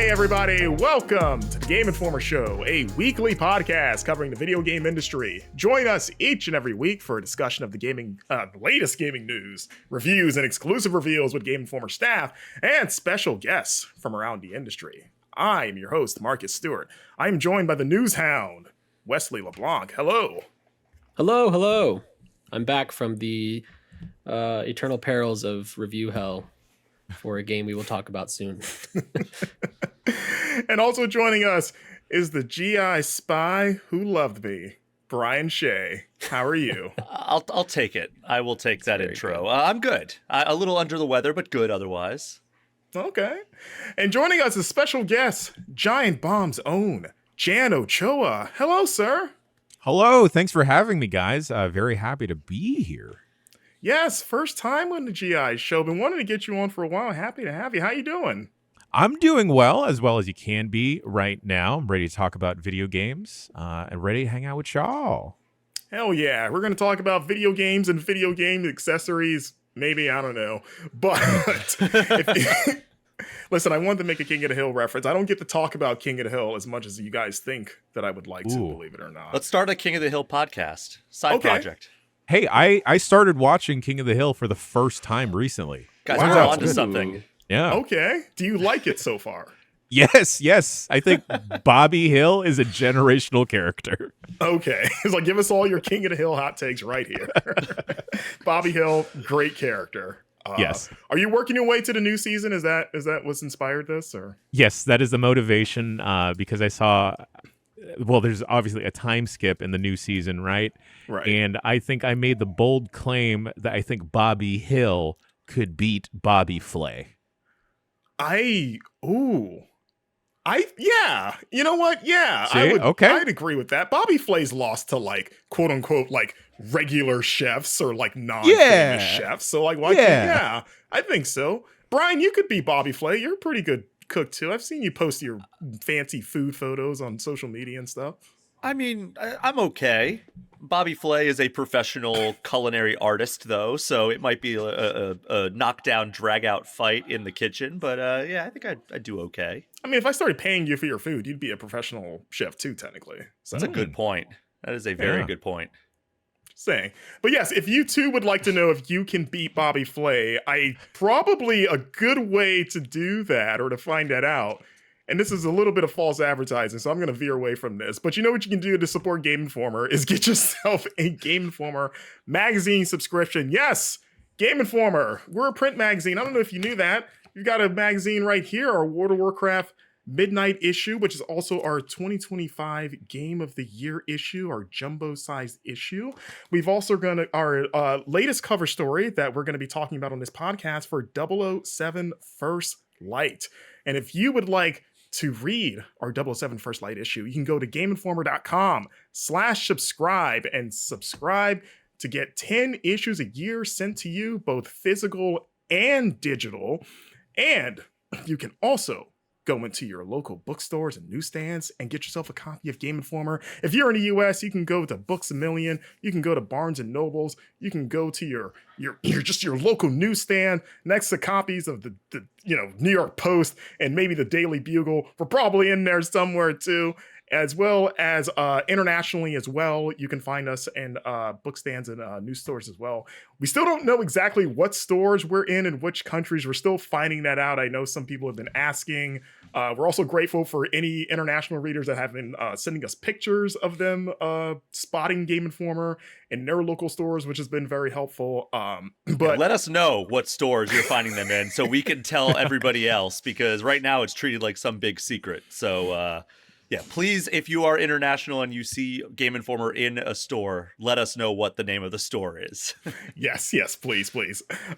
Hey everybody, welcome to the Game Informer Show, a weekly podcast covering the video game industry. Join us each and every week for a discussion of the latest gaming news, reviews, and exclusive reveals with Game Informer staff and special guests from around the industry. I am your host, Marcus Stewart. I am joined by the news hound, Wesley LeBlanc. Hello. Hello. I'm back from the eternal perils of review hell for a game we will talk about soon. And also joining us is the GI spy who loved me, Brian Shea. How are you? I'll take it. I will take that intro. I'm good. A little under the weather, but good otherwise. Okay. And joining us is special guest, Giant Bomb's own Jan Ochoa. Hello, sir. Hello. Thanks for having me, guys. Very happy to be here. Yes, first time on the GI show. Been wanting to get you on for a while. Happy to have you. How you doing? I'm doing well as you can be right now. I'm ready to talk about video games and ready to hang out with y'all. Hell yeah. We're going to talk about video games and video game accessories. Maybe, I don't know. But listen, I wanted to make a King of the Hill reference. I don't get to talk about King of the Hill as much as you guys think that I would like to, believe it or not. Let's start a King of the Hill podcast. Side project. Hey, I started watching King of the Hill for the first time recently. Guys, we're on to something. Yeah. Okay. Do you like it so far? Yes. I think Bobby Hill is a generational character. Okay. It's like, give us all your King of the Hill hot takes right here. Bobby Hill, great character. Yes. Are you working your way to the new season? Is that what's inspired this? Or Yes, that is the motivation because I saw, well, there's obviously a time skip in the new season, right? Right. And I think I made the bold claim that I think Bobby Hill could beat Bobby Flay. Yeah. You know what? Yeah. See? Okay. I'd agree with that. Bobby Flay's lost to like quote unquote like regular chefs or like non-famous chefs. So like why can't I think so. Brian, you could be Bobby Flay. You're a pretty good cook too. I've seen you post your fancy food photos on social media and stuff. I mean, I'm okay. Bobby Flay is a professional culinary artist, though, so it might be a knockdown, drag-out fight in the kitchen. But yeah, I think I'd do okay. I mean, if I started paying you for your food, you'd be a professional chef too, technically. So, that's a good point. That is a very good point. Saying. But yes, if you too would like to know if you can beat Bobby Flay, probably a good way to do that or to find that out. And this is a little bit of false advertising, so I'm going to veer away from this. But you know what you can do to support Game Informer is get yourself a Game Informer magazine subscription. Yes, Game Informer. We're a print magazine. I don't know if you knew that. You've got a magazine right here, our World of Warcraft Midnight issue, which is also our 2025 Game of the Year issue, our jumbo-sized issue. We've also got our latest cover story that we're going to be talking about on this podcast for 007 First Light. And if you would like to read our 007 First Light issue, you can go to GameInformer.com/subscribe and subscribe to get 10 issues a year sent to you, both physical and digital. And you can also go into your local bookstores and newsstands and get yourself a copy of Game Informer. If you're in the US, you can go to Books A Million, you can go to Barnes and Nobles, you can go to your local newsstand next to copies of the New York Post and maybe the Daily Bugle. We're probably in there somewhere too, as well as internationally as well. You can find us in book stands and news stores as well. We still don't know exactly what stores we're in which countries. We're still finding that out. I know some people have been asking. We're also grateful for any international readers that have been sending us pictures of them spotting Game Informer in their local stores, which has been very helpful. But let us know what stores you're finding them in so we can tell everybody else, because right now it's treated like some big secret. So yeah, please, if you are international and you see Game Informer in a store, let us know what the name of the store is. Yes, please.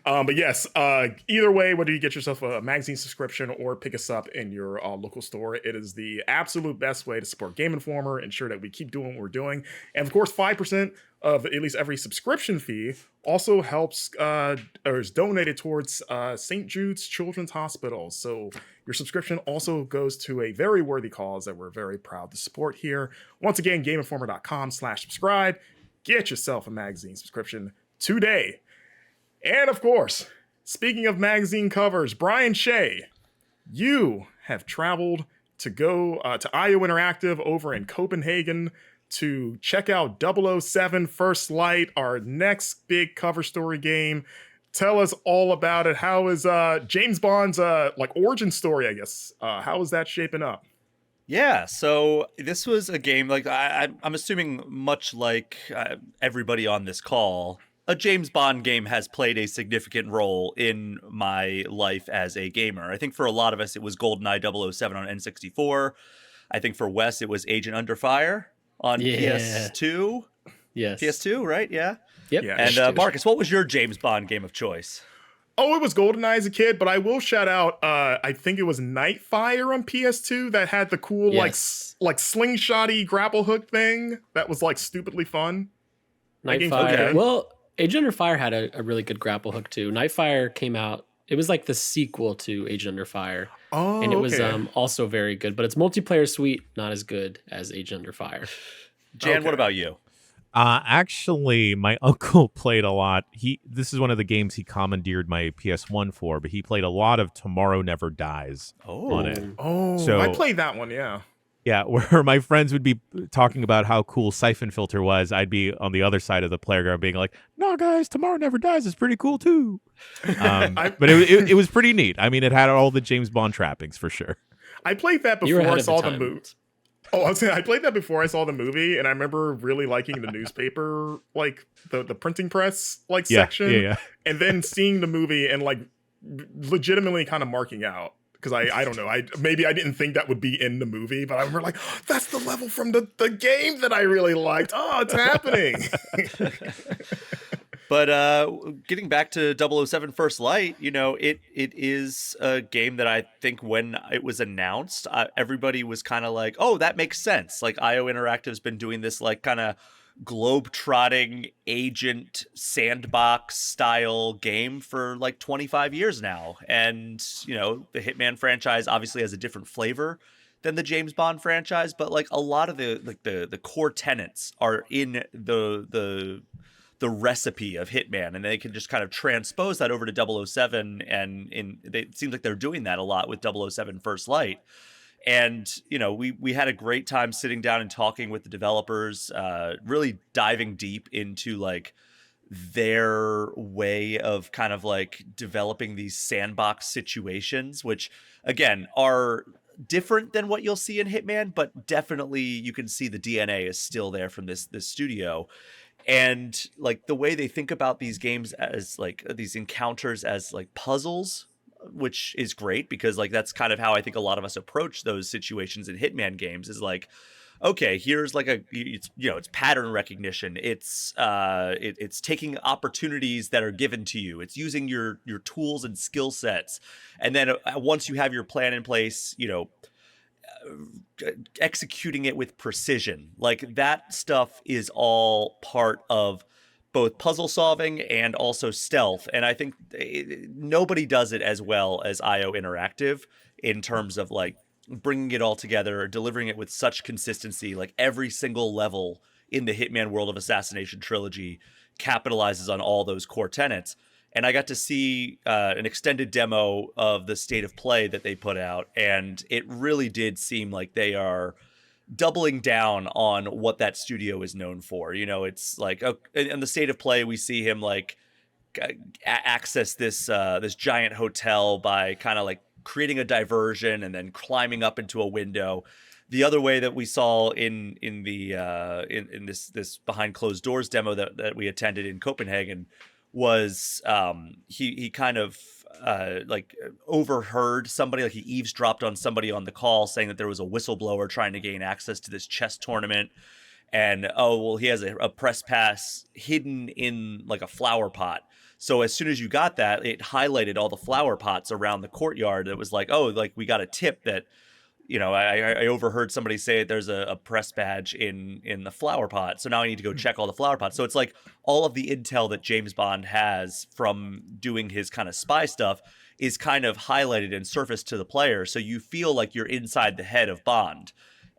But yes, either way, whether you get yourself a magazine subscription or pick us up in your local store, it is the absolute best way to support Game Informer, ensure that we keep doing what we're doing. And of course, 5% of at least every subscription fee also helps or is donated towards St. Jude's Children's Hospital. So your subscription also goes to a very worthy cause that we're very proud to support here. Once again, GameInformer.com/subscribe. Get yourself a magazine subscription today. And of course, speaking of magazine covers, Brian Shea, you have traveled to go to IO Interactive over in Copenhagen to check out 007 First Light, our next big cover story game. Tell us all about it. How is James Bond's like origin story, I guess? How is that shaping up? Yeah, so this was a game like I'm assuming, much like everybody on this call, a James Bond game has played a significant role in my life as a gamer. I think for a lot of us, it was GoldenEye 007 on N64. I think for Wes, it was Agent Under Fire on PS2. Yes. PS2, right? Yeah. Yep. Yeah. And Marcus, what was your James Bond game of choice? Oh, it was GoldenEye as a kid, but I will shout out. I think it was Nightfire on PS2 that had the cool Yes. like slingshotty grapple hook thing that was like stupidly fun. Nightfire. Okay. Well, Agent Under Fire had a really good grapple hook too. Nightfire came out. It was like the sequel to Agent Under Fire. Oh, And it was okay. also very good, but its multiplayer suite not as good as Agent Under Fire. Jan, Okay. what about you? Actually, my uncle played a lot. This is one of the games he commandeered my PS1 for, but he played a lot of Tomorrow Never Dies on it. Oh, So- I played that one. Yeah. Yeah, where my friends would be talking about how cool Siphon Filter was, I'd be on the other side of the playground being like, "No, guys, Tomorrow Never Dies is pretty cool too." But it was pretty neat. I mean, it had all the James Bond trappings for sure. I played that You were before ahead I of saw the the time. movie. Oh, I was saying I played that before I saw the movie, and I remember really liking the newspaper, like the printing press like section, Yeah. and then seeing the movie and like legitimately kind of marking out because I don't know, maybe I didn't think that would be in the movie, but I remember like that's the level from the game that I really liked. Oh, it's happening. But getting back to 007 First Light, it is a game that I think when it was announced, everybody was kind of like, oh, that makes sense. Like IO Interactive's been doing this like kind of globe-trotting agent sandbox style game for like 25 years now. And, the Hitman franchise obviously has a different flavor than the James Bond franchise, but like a lot of the core tenets are in the recipe of Hitman, and they can just kind of transpose that over to 007, and it seems like they're doing that a lot with 007 First Light. And we had a great time sitting down and talking with the developers, really diving deep into like their way of kind of like developing these sandbox situations, which again are different than what you'll see in Hitman, but definitely you can see the DNA is still there from this studio. And like the way they think about these games as like these encounters as like puzzles, which is great because like that's kind of how I think a lot of us approach those situations in Hitman games is like, okay, here's like it's pattern recognition. It's taking opportunities that are given to you. It's using your tools and skill sets. And then once you have your plan in place, executing it with precision. Like that stuff is all part of both puzzle solving and also stealth. And I think nobody does it as well as IO Interactive in terms of like bringing it all together, delivering it with such consistency. Like every single level in the Hitman World of Assassination trilogy capitalizes on all those core tenets. And I got to see an extended demo of the state of play that they put out, and it really did seem like they are doubling down on what that studio is known for. It's like in the state of play, we see him like access this giant hotel by kind of like creating a diversion and then climbing up into a window. The other way that we saw in this behind closed doors demo that we attended in Copenhagen was he kind of like overheard somebody, like he eavesdropped on somebody on the call saying that there was a whistleblower trying to gain access to this chess tournament, and he has a press pass hidden in like a flower pot. So as soon as you got that, it highlighted all the flower pots around the courtyard. It was like, like we got a tip that I overheard somebody say that there's a press badge in the flower pot. So now I need to go check all the flower pots. So it's like all of the intel that James Bond has from doing his kind of spy stuff is kind of highlighted and surfaced to the player. So you feel like you're inside the head of Bond.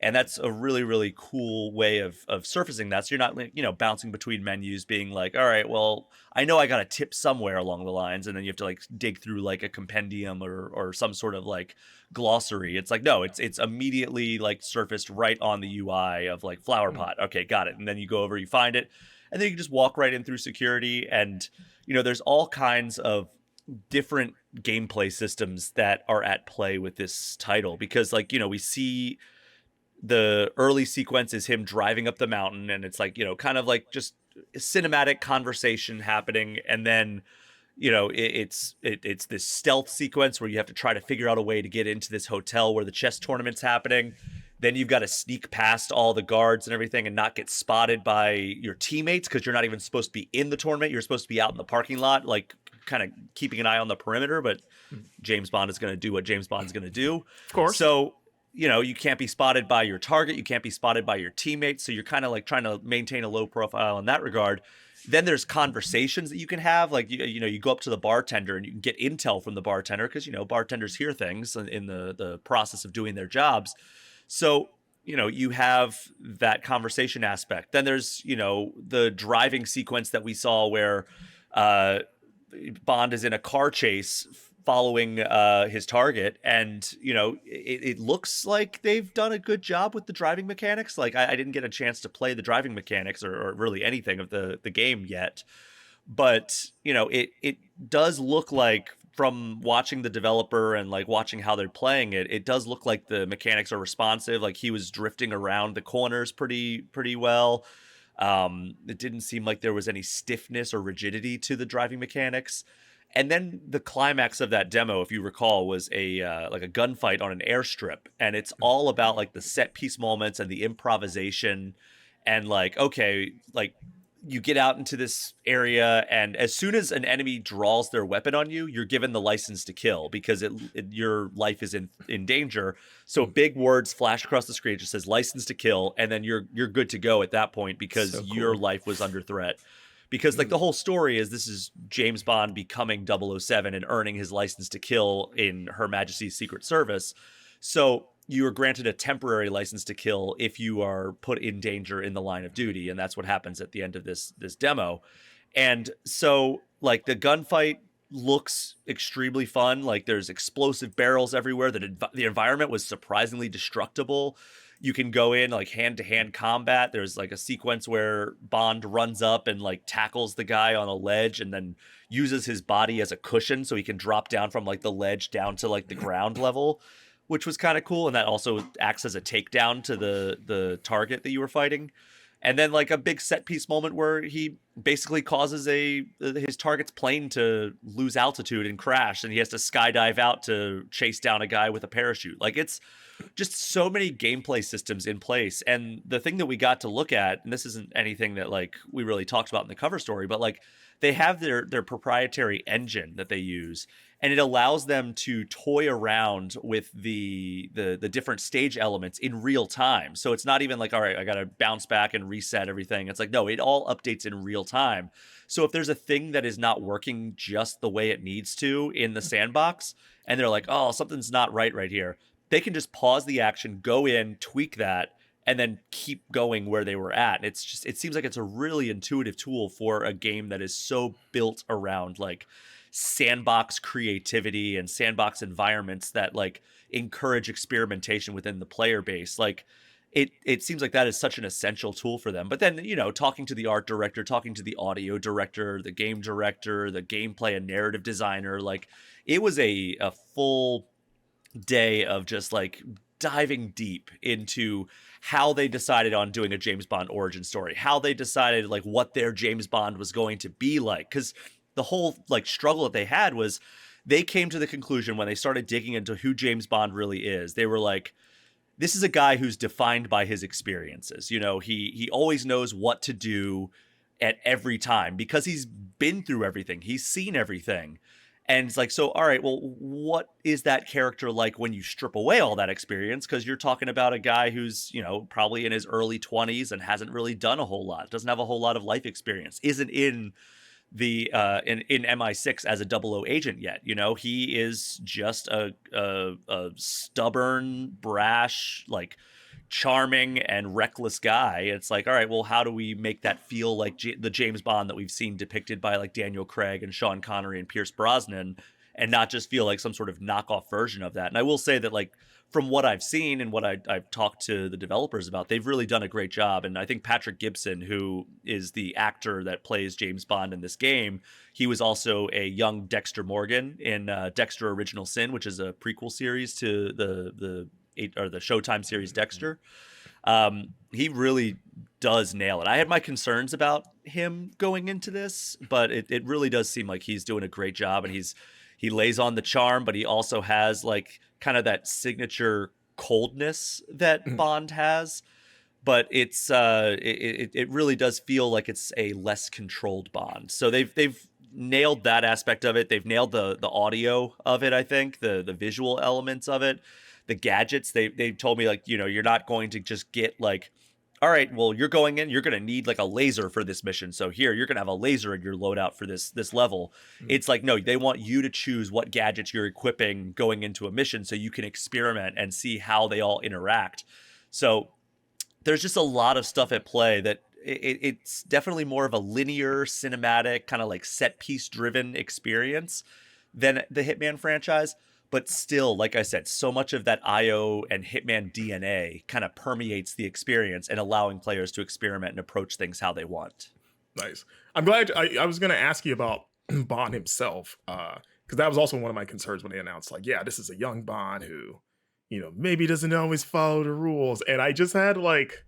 And that's a really, really cool way of surfacing that. So you're not, you know, bouncing between menus being like, all right, well, I know I got a tip somewhere along the lines. And then you have to like dig through like a compendium or some sort of like glossary. It's like, no, it's immediately like surfaced right on the UI of like flower pot. Okay, got it. And then you go over, you find it, and then you can just walk right in through security. And, you know, there's all kinds of different gameplay systems that are at play with this title because, like, you know, we see the early sequence is him driving up the mountain, and it's like, you know, kind of like just cinematic conversation happening, and then, you know, it's this stealth sequence where you have to try to figure out a way to get into this hotel where the chess tournament's happening. Then you've got to sneak past all the guards and everything and not get spotted by your teammates because you're not even supposed to be in the tournament. You're supposed to be out in the parking lot, like kind of keeping an eye on the perimeter, but James Bond is going to do what James Bond's going to do. Of course. So, you know, you can't be spotted by your target. You can't be spotted by your teammates. So you're kind of like trying to maintain a low profile in that regard. Then there's conversations that you can have. Like, you know, you go up to the bartender and you can get intel from the bartender because, you know, bartenders hear things in the process of doing their jobs. So, you know, you have that conversation aspect. Then there's, you know, the driving sequence that we saw where Bond is in a car chase following his target, and, you know, it looks like they've done a good job with the driving mechanics. Like, I didn't get a chance to play the driving mechanics or really anything of the game yet, but, you know, it does look like, from watching the developer and like watching how they're playing it, it does look like the mechanics are responsive. Like, he was drifting around the corners pretty well. It didn't seem like there was any stiffness or rigidity to the driving mechanics. And then the climax of that demo, if you recall, was a like a gunfight on an airstrip, and it's all about like the set piece moments and the improvisation, and like, okay, like, you get out into this area, and as soon as an enemy draws their weapon on you, you're given the license to kill because your life is in danger. So big words flash across the screen. It just says license to kill, and then you're good to go at that point because So cool. your life was under threat. Because like the whole story is, this is James Bond becoming 007 and earning his license to kill in Her Majesty's Secret Service. So you are granted a temporary license to kill if you are put in danger in the line of duty, and that's what happens at the end of this demo. And so, like, the gunfight looks extremely fun. Like, there's explosive barrels everywhere. The environment was surprisingly destructible. You can go in like hand-to-hand combat. There's like a sequence where Bond runs up and like tackles the guy on a ledge and then uses his body as a cushion so he can drop down from like the ledge down to like the ground level, which was kind of cool. And that also acts as a takedown to the target that you were fighting. And then like a big set piece moment where he basically causes his target's plane to lose altitude and crash, and he has to skydive out to chase down a guy with a parachute. Like, it's just so many gameplay systems in place. And the thing that we got to look at, and this isn't anything that like we really talked about in the cover story, but like, they have their proprietary engine that they use, and it allows them to toy around with the different stage elements in real time. So it's not even like, all right, I got to bounce back and reset everything. It's like, no, it all updates in real time. So if there's a thing that is not working just the way it needs to in the sandbox, and they're like, oh, something's not right here, they can just pause the action, go in, tweak that, and then keep going where they were at. And it's just, it seems like it's a really intuitive tool for a game that is so built around like sandbox creativity and sandbox environments that like encourage experimentation within the player base. Like, it seems like that is such an essential tool for them. But then, you know, talking to the art director, talking to the audio director, the game director, the gameplay and narrative designer, like, it was a full day of just like diving deep into how they decided on doing a James Bond origin story, how they decided like what their James Bond was going to be like. Because the whole like struggle that they had was, they came to the conclusion when they started digging into who James Bond really is. They were like, this is a guy who's defined by his experiences. You know, he always knows what to do at every time because he's been through everything. He's seen everything. And it's like, so, all right, well, what is that character like when you strip away all that experience? Because you're talking about a guy who's, you know, probably in his early 20s and hasn't really done a whole lot, doesn't have a whole lot of life experience, isn't in the in MI6 as a 00 agent yet. You know, he is just a stubborn, brash, like charming and reckless guy. It's like, all right, well, how do we make that feel like the James Bond that we've seen depicted by like Daniel Craig and Sean Connery and Pierce Brosnan, and not just feel like some sort of knockoff version of that? And I will say that, like, from what I've seen and what I've talked to the developers about, they've really done a great job. And I think Patrick Gibson, who is the actor that plays James Bond in this game, he was also a young Dexter Morgan in Dexter Original Sin, which is a prequel series to the Showtime series Dexter. He really does nail it. I had my concerns about him going into this, but it really does seem like he's doing a great job, and he lays on the charm, but he also has like kind of that signature coldness that Bond has. But it's it really does feel like it's a less controlled Bond. So they've nailed that aspect of it. They've nailed the audio of it. I think the visual elements of it, the gadgets. They told me, like, you know, you're not going to just get like, all right, well, you're going in, you're going to need like a laser for this mission. So here, you're going to have a laser in your loadout for this level. It's like, no, they want you to choose what gadgets you're equipping going into a mission so you can experiment and see how they all interact. So there's just a lot of stuff at play that it's definitely more of a linear, cinematic, kind of like set piece driven experience than the Hitman franchise. But still, like I said, so much of that IO and Hitman DNA kind of permeates the experience and allowing players to experiment and approach things how they want. Nice. I'm glad. I was going to ask you about Bond himself, because that was also one of my concerns when they announced, like, yeah, this is a young Bond who, you know, maybe doesn't always follow the rules. And I just had like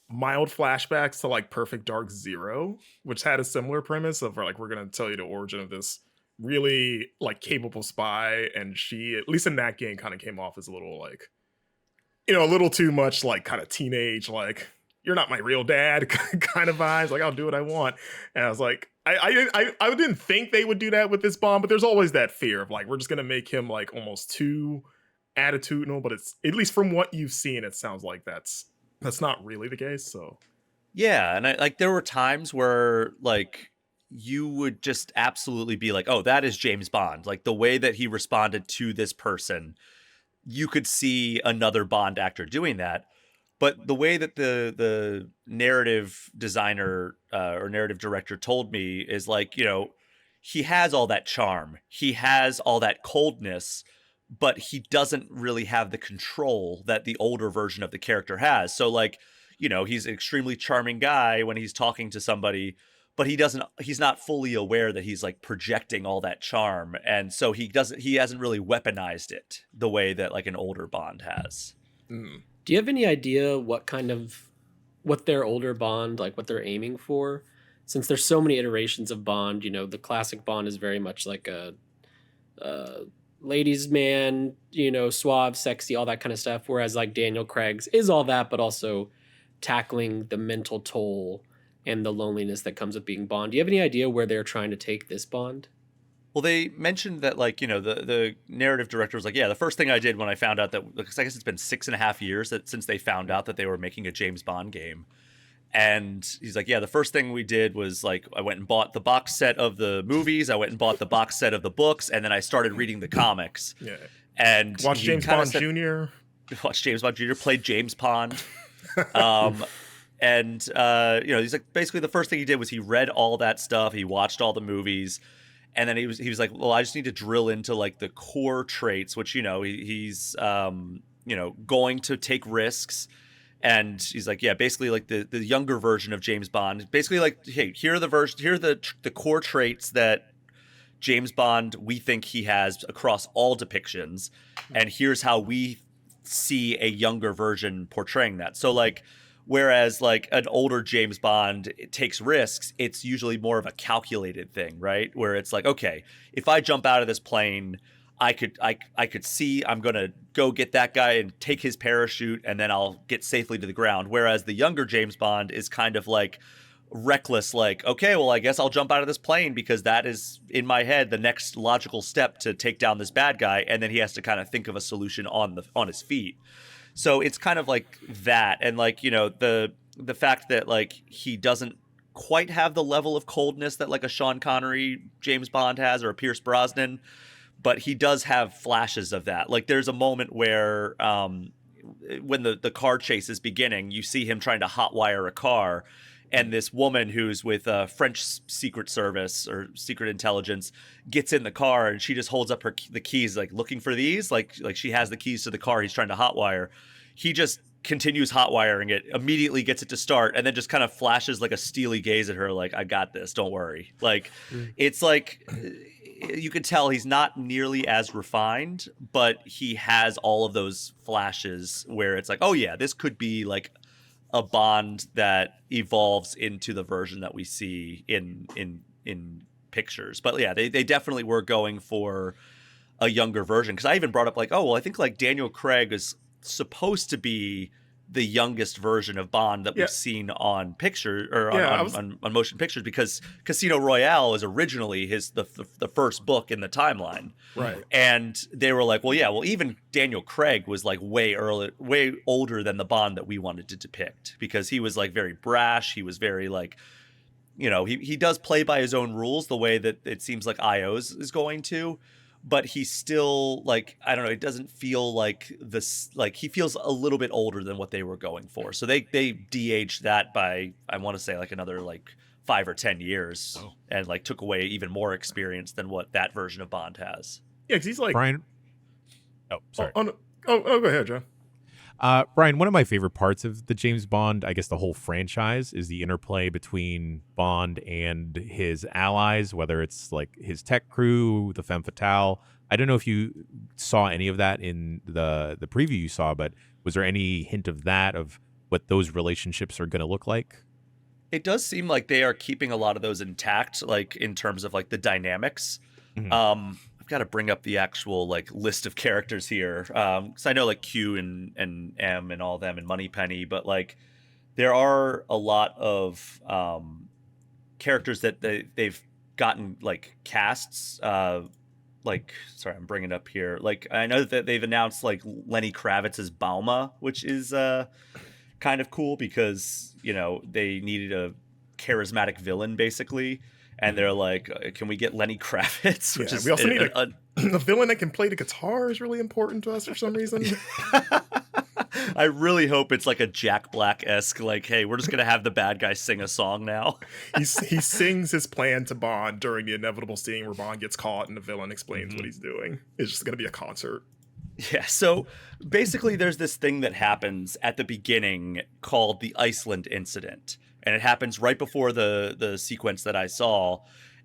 mild flashbacks to like Perfect Dark Zero, which had a similar premise of like, we're going to tell you the origin of this really like capable spy, and she, at least in that game, kind of came off as a little like, you know, a little too much like kind of teenage, like, you're not my real dad kind of vibes, like, I'll do what I want. And I was like, I didn't think they would do that with this Bond, but there's always that fear of like, we're just gonna make him like almost too attitudinal. But it's, at least from what you've seen, it sounds like that's not really the case. So yeah, and like there were times where like you would just absolutely be like, oh, that is James Bond. Like the way that he responded to this person, you could see another Bond actor doing that. But the way that the narrative designer or narrative director told me is like, you know, he has all that charm, he has all that coldness, but he doesn't really have the control that the older version of the character has. So like, you know, he's an extremely charming guy when he's talking to somebody, but he's not fully aware that he's like projecting all that charm. And so he hasn't really weaponized it the way that like an older Bond has. Do you have any idea what their older Bond, like what they're aiming for? Since there's so many iterations of Bond, you know, the classic Bond is very much like a ladies' man, you know, suave, sexy, all that kind of stuff. Whereas like Daniel Craig's is all that, but also tackling the mental toll and the loneliness that comes with being Bond. Do you have any idea where they're trying to take this Bond? Well, they mentioned that, like, you know, the narrative director was like, yeah, the first thing I did when I found out that, because I guess it's been 6.5 years since they found out that they were making a James Bond game. And he's like, yeah, the first thing we did was like, I went and bought the box set of the movies. I went and bought the box set of the books. And then I started reading the comics. yeah, and watch James Bond Jr. Watch James Bond Jr. Played James Bond. And, you know, he's like, basically the first thing he did was he read all that stuff. He watched all the movies. And then he was like, well, I just need to drill into like the core traits, which, you know, he's, you know, going to take risks. And he's like, yeah, basically like the younger version of James Bond, basically like, hey, here are the core traits that James Bond, we think he has across all depictions. And here's how we see a younger version portraying that. So like, whereas like an older James Bond, it takes risks, it's usually more of a calculated thing, right? Where it's like, okay, if I jump out of this plane, I could see I'm going to go get that guy and take his parachute, and then I'll get safely to the ground. Whereas the younger James Bond is kind of like reckless, like, okay, well, I guess I'll jump out of this plane because that is in my head the next logical step to take down this bad guy, and then he has to kind of think of a solution on his feet. So it's kind of like that. And like, you know, the fact that like he doesn't quite have the level of coldness that like a Sean Connery James Bond has, or a Pierce Brosnan, but he does have flashes of that. Like there's a moment where when the car chase is beginning, you see him trying to hotwire a car, and this woman who's with French Secret Service or Secret Intelligence gets in the car, and she just holds up the keys, like looking for these, like she has the keys to the car he's trying to hotwire. He just continues hotwiring it, immediately gets it to start, and then just kind of flashes like a steely gaze at her, like, I got this, don't worry. Like, it's like, you could tell he's not nearly as refined, but he has all of those flashes where it's like, oh yeah, this could be like a Bond that evolves into the version that we see in pictures. But yeah, they definitely were going for a younger version, because I even brought up like, oh well, I think like Daniel Craig is supposed to be the youngest version of Bond that we've seen on picture or on motion pictures, because Casino Royale is originally the first book in the timeline, right? And they were like, well, even Daniel Craig was like way older than the Bond that we wanted to depict, because he was like very brash. He was very like, he does play by his own rules the way that it seems like IO's is going to. But he's still like, I don't know, it doesn't feel like this, like he feels a little bit older than what they were going for. So they de-aged that by, I want to say like another like 5 or 10 years and like took away even more experience than what that version of Bond has. Yeah, because he's like... Brian? Oh, sorry. Oh, go ahead, John. Brian, one of my favorite parts of the James Bond, I guess the whole franchise, is the interplay between Bond and his allies, whether it's like his tech crew, the femme fatale. I don't know if you saw any of that in the preview you saw, but was there any hint of that, of what those relationships are going to look like? It does seem like they are keeping a lot of those intact, like in terms of like the dynamics. Mm-hmm. I've got to bring up the actual like list of characters here, because I know like Q and M and all them and Moneypenny, but like there are a lot of characters that they've gotten like casts. Like, sorry, I'm bringing it up here. Like, I know that they've announced like Lenny Kravitz's Bauma, which is kind of cool because they needed a charismatic villain basically. And they're like, can we get Lenny Kravitz? Which is we also need a villain that can play the guitar is really important to us for some reason. I really hope it's like a Jack Black-esque, like, hey, we're just going to have the bad guy sing a song now. He sings his plan to Bond during the inevitable scene where Bond gets caught and the villain explains what he's doing. It's just going to be a concert. Yeah, so basically there's this thing that happens at the beginning called the Iceland incident. And it happens right before the sequence that I saw.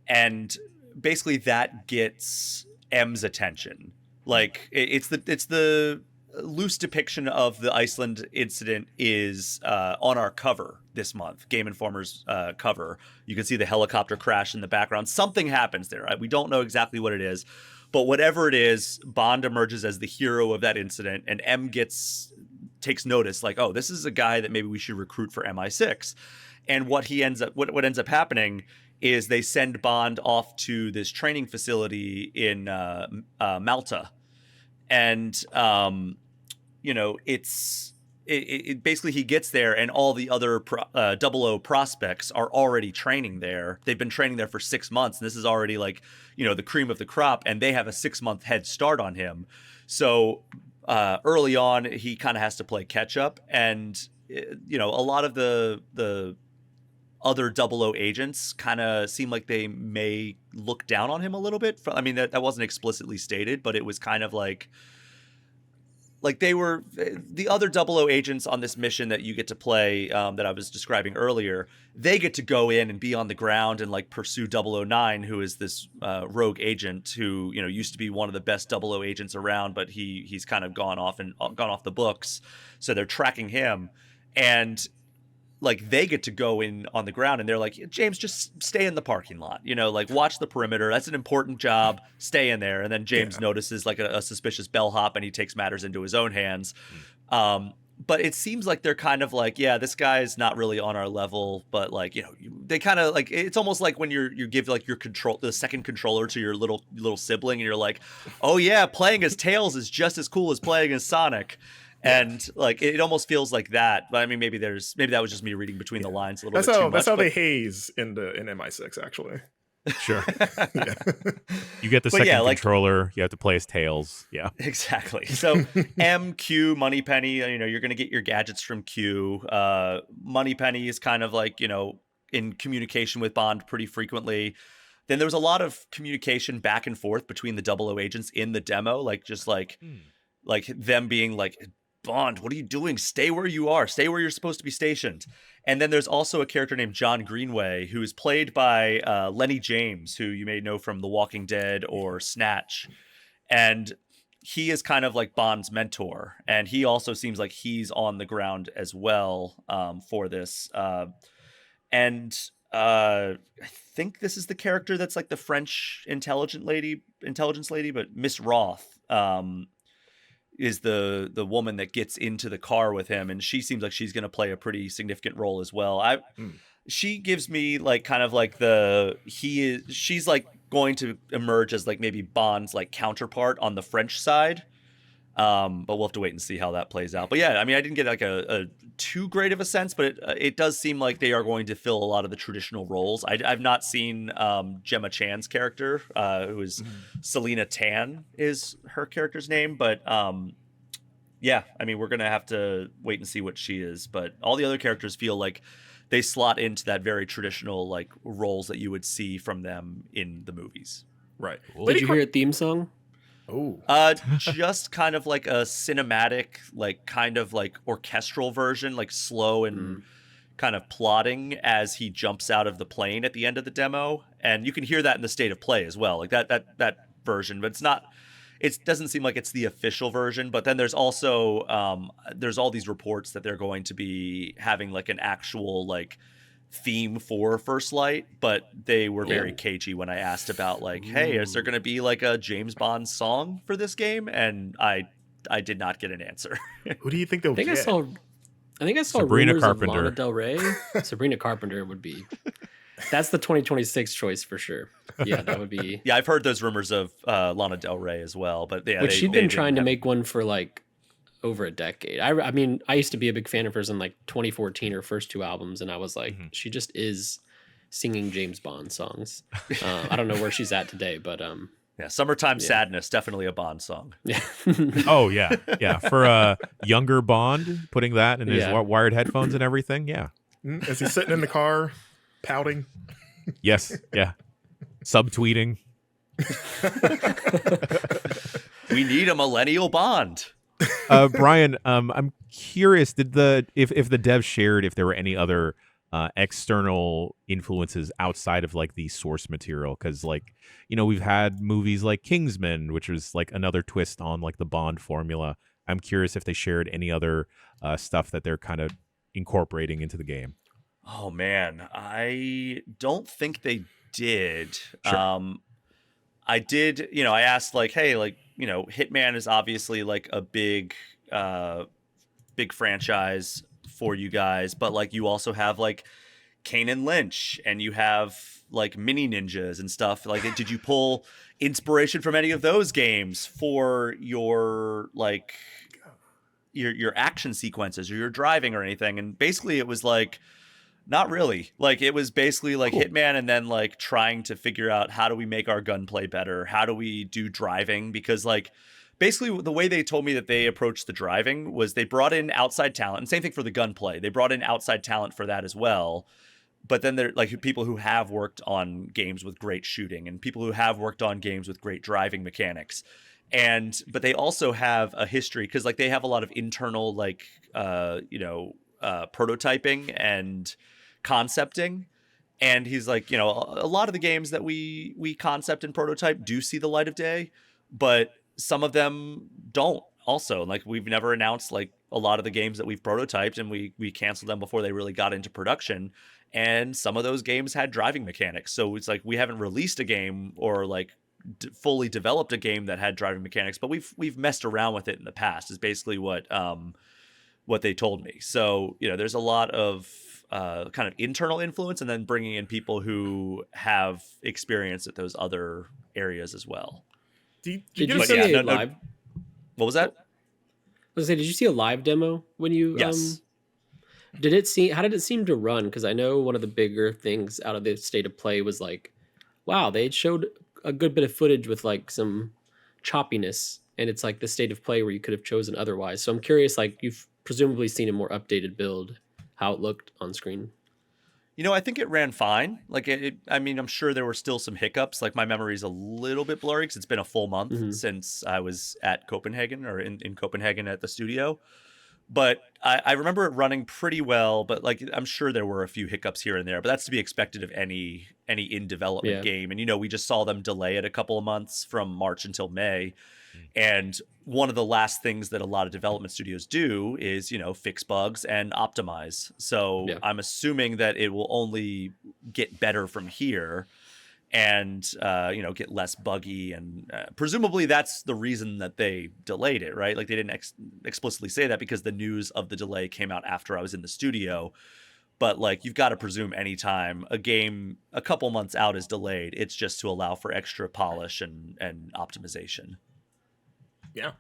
And basically that gets M's attention. Like it's the loose depiction of the Iceland incident is on our cover this month, Game Informer's cover. You can see the helicopter crash in the background. Something happens there. Right? We don't know exactly what it is. But whatever it is, Bond emerges as the hero of that incident. And M takes notice, like, oh, this is a guy that maybe we should recruit for MI6. And what ends up happening is they send Bond off to this training facility in Malta, and it basically he gets there, and all the other 00 prospects are already training there. They've been training there for 6 months, and this is already like the cream of the crop, and they have a 6-month head start on him. So early on, he kind of has to play catch up, and a lot of the other 00 agents kind of seem like they may look down on him a little bit. I mean, that wasn't explicitly stated, but it was kind of like they were the other 00 agents on this mission that you get to play that I was describing earlier. They get to go in and be on the ground and like pursue 009, who is this rogue agent who used to be one of the best 00 agents around, but he's kind of gone off the books. So they're tracking him, and like they get to go in on the ground, and they're like, James, just stay in the parking lot, like watch the perimeter. That's an important job. Stay in there. And then James notices like a suspicious bellhop, and he takes matters into his own hands. But it seems like they're kind of like, yeah, this guy's not really on our level, but like, they kind of like, it's almost like when you give like the second controller to your little sibling, and you're like, oh yeah, playing as Tails is just as cool as playing as Sonic. And like it almost feels like that, but I mean, maybe that was just me reading between the lines a little bit too much. That's how they haze in MI6, actually. Sure. Yeah. You get the But second yeah, like- controller. You have to play as Tails. Yeah. Exactly. So MQ Moneypenny, you're going to get your gadgets from Q. Moneypenny is kind of like, in communication with Bond pretty frequently. Then there was a lot of communication back and forth between the 00 agents in the demo, like them being like, Bond, what are you doing? Stay where you are. Stay where you're supposed to be stationed. And then there's also a character named John Greenway, who is played by Lenny James, who you may know from The Walking Dead or Snatch. And he is kind of like Bond's mentor. And he also seems like he's on the ground as well for this. And I think this is the character that's like the French intelligence lady, but Miss Roth is the woman that gets into the car with him, and she seems like she's going to play a pretty significant role as well. She gives me like kind of like she's like going to emerge as like maybe Bond's like counterpart on the French side. But we'll have to wait and see how that plays out. But yeah, I mean, I didn't get like a too great of a sense, but it does seem like they are going to fill a lot of the traditional roles. I've not seen Gemma Chan's character, who is Selena Tan is her character's name. But yeah, I mean, we're going to have to wait and see what she is. But all the other characters feel like they slot into that very traditional like roles that you would see from them in the movies. Right. Did you hear a theme song? Oh, just kind of like a cinematic, like kind of like orchestral version, like slow and kind of plodding as he jumps out of the plane at the end of the demo. And you can hear that in the state of play as well, like that version, but it doesn't seem like it's the official version. But then there's also, there's all these reports that they're going to be having like an actual like theme for First Light, but they were very cagey when I asked about like, hey, is there going to be like a James Bond song for this game? And I did not get an answer. Who do you think they'll get? I think I saw Sabrina rumors Carpenter. of Lana Del Rey. Sabrina Carpenter would be. That's the 2026 choice for sure. Yeah, that would be. Yeah, I've heard those rumors of Lana Del Rey as well, but yeah, she'd been trying to make one for like over a decade. I mean, I used to be a big fan of hers in like 2014, her first two albums, and I was like, she just is singing James Bond songs. I don't know where she's at today, but yeah, Summertime Sadness, definitely a Bond song. yeah. Oh yeah, yeah. For a younger Bond, putting that in his wired headphones and everything. Yeah. Is he sitting in the car, pouting? Yes. Yeah. Subtweeting. We need a millennial Bond. Brian, I'm curious. If the devs shared if there were any other external influences outside of like the source material? Because like we've had movies like Kingsman, which was like another twist on like the Bond formula. I'm curious if they shared any other stuff that they're kind of incorporating into the game. Oh man, I don't think they did. Sure. I did, I asked like, hey, like, Hitman is obviously like a big franchise for you guys, but like you also have like Kane and Lynch, and you have like mini ninjas and stuff. Like, did you pull inspiration from any of those games for your like your action sequences or your driving or anything? And basically it was like, not really. Like, it was basically like Hitman, and then like trying to figure out how do we make our gunplay better? How do we do driving? Because like basically the way they told me that they approached the driving was they brought in outside talent, and same thing for the gunplay. They brought in outside talent for that as well. But then they're like people who have worked on games with great shooting and people who have worked on games with great driving mechanics. But they also have a history, because like they have a lot of internal like prototyping and concepting. And he's like, a lot of the games that we concept and prototype do see the light of day, but some of them don't also. Like, we've never announced like a lot of the games that we've prototyped, and we canceled them before they really got into production. And some of those games had driving mechanics. So it's like, we haven't released a game or like fully developed a game that had driving mechanics, but we've messed around with it in the past, is basically what they told me. So, there's a lot of kind of internal influence, and then bringing in people who have experience at those other areas as well. Did you see a live? What was that? I was gonna say, did you see a live demo when you? Yes. How did it seem to run? Because I know one of the bigger things out of the state of play was like wow, they showed a good bit of footage with like some choppiness, and it's like the state of play where you could have chosen otherwise. So I'm curious, like you've presumably seen a more updated build, how it looked on screen. I think it ran fine. Like I mean, I'm sure there were still some hiccups. Like my memory's a little bit blurry because it's been a full month since I was at Copenhagen or in Copenhagen at the studio. But I remember it running pretty well. But like I'm sure there were a few hiccups here and there. But that's to be expected of any in development game. And we just saw them delay it a couple of months from March until May. And one of the last things that a lot of development studios do is, fix bugs and optimize. So I'm assuming that it will only get better from here and, get less buggy. And presumably that's the reason that they delayed it, right? Like they didn't explicitly say that because the news of the delay came out after I was in the studio. But like you've got to presume anytime a game a couple months out is delayed, it's just to allow for extra polish and optimization. Yeah.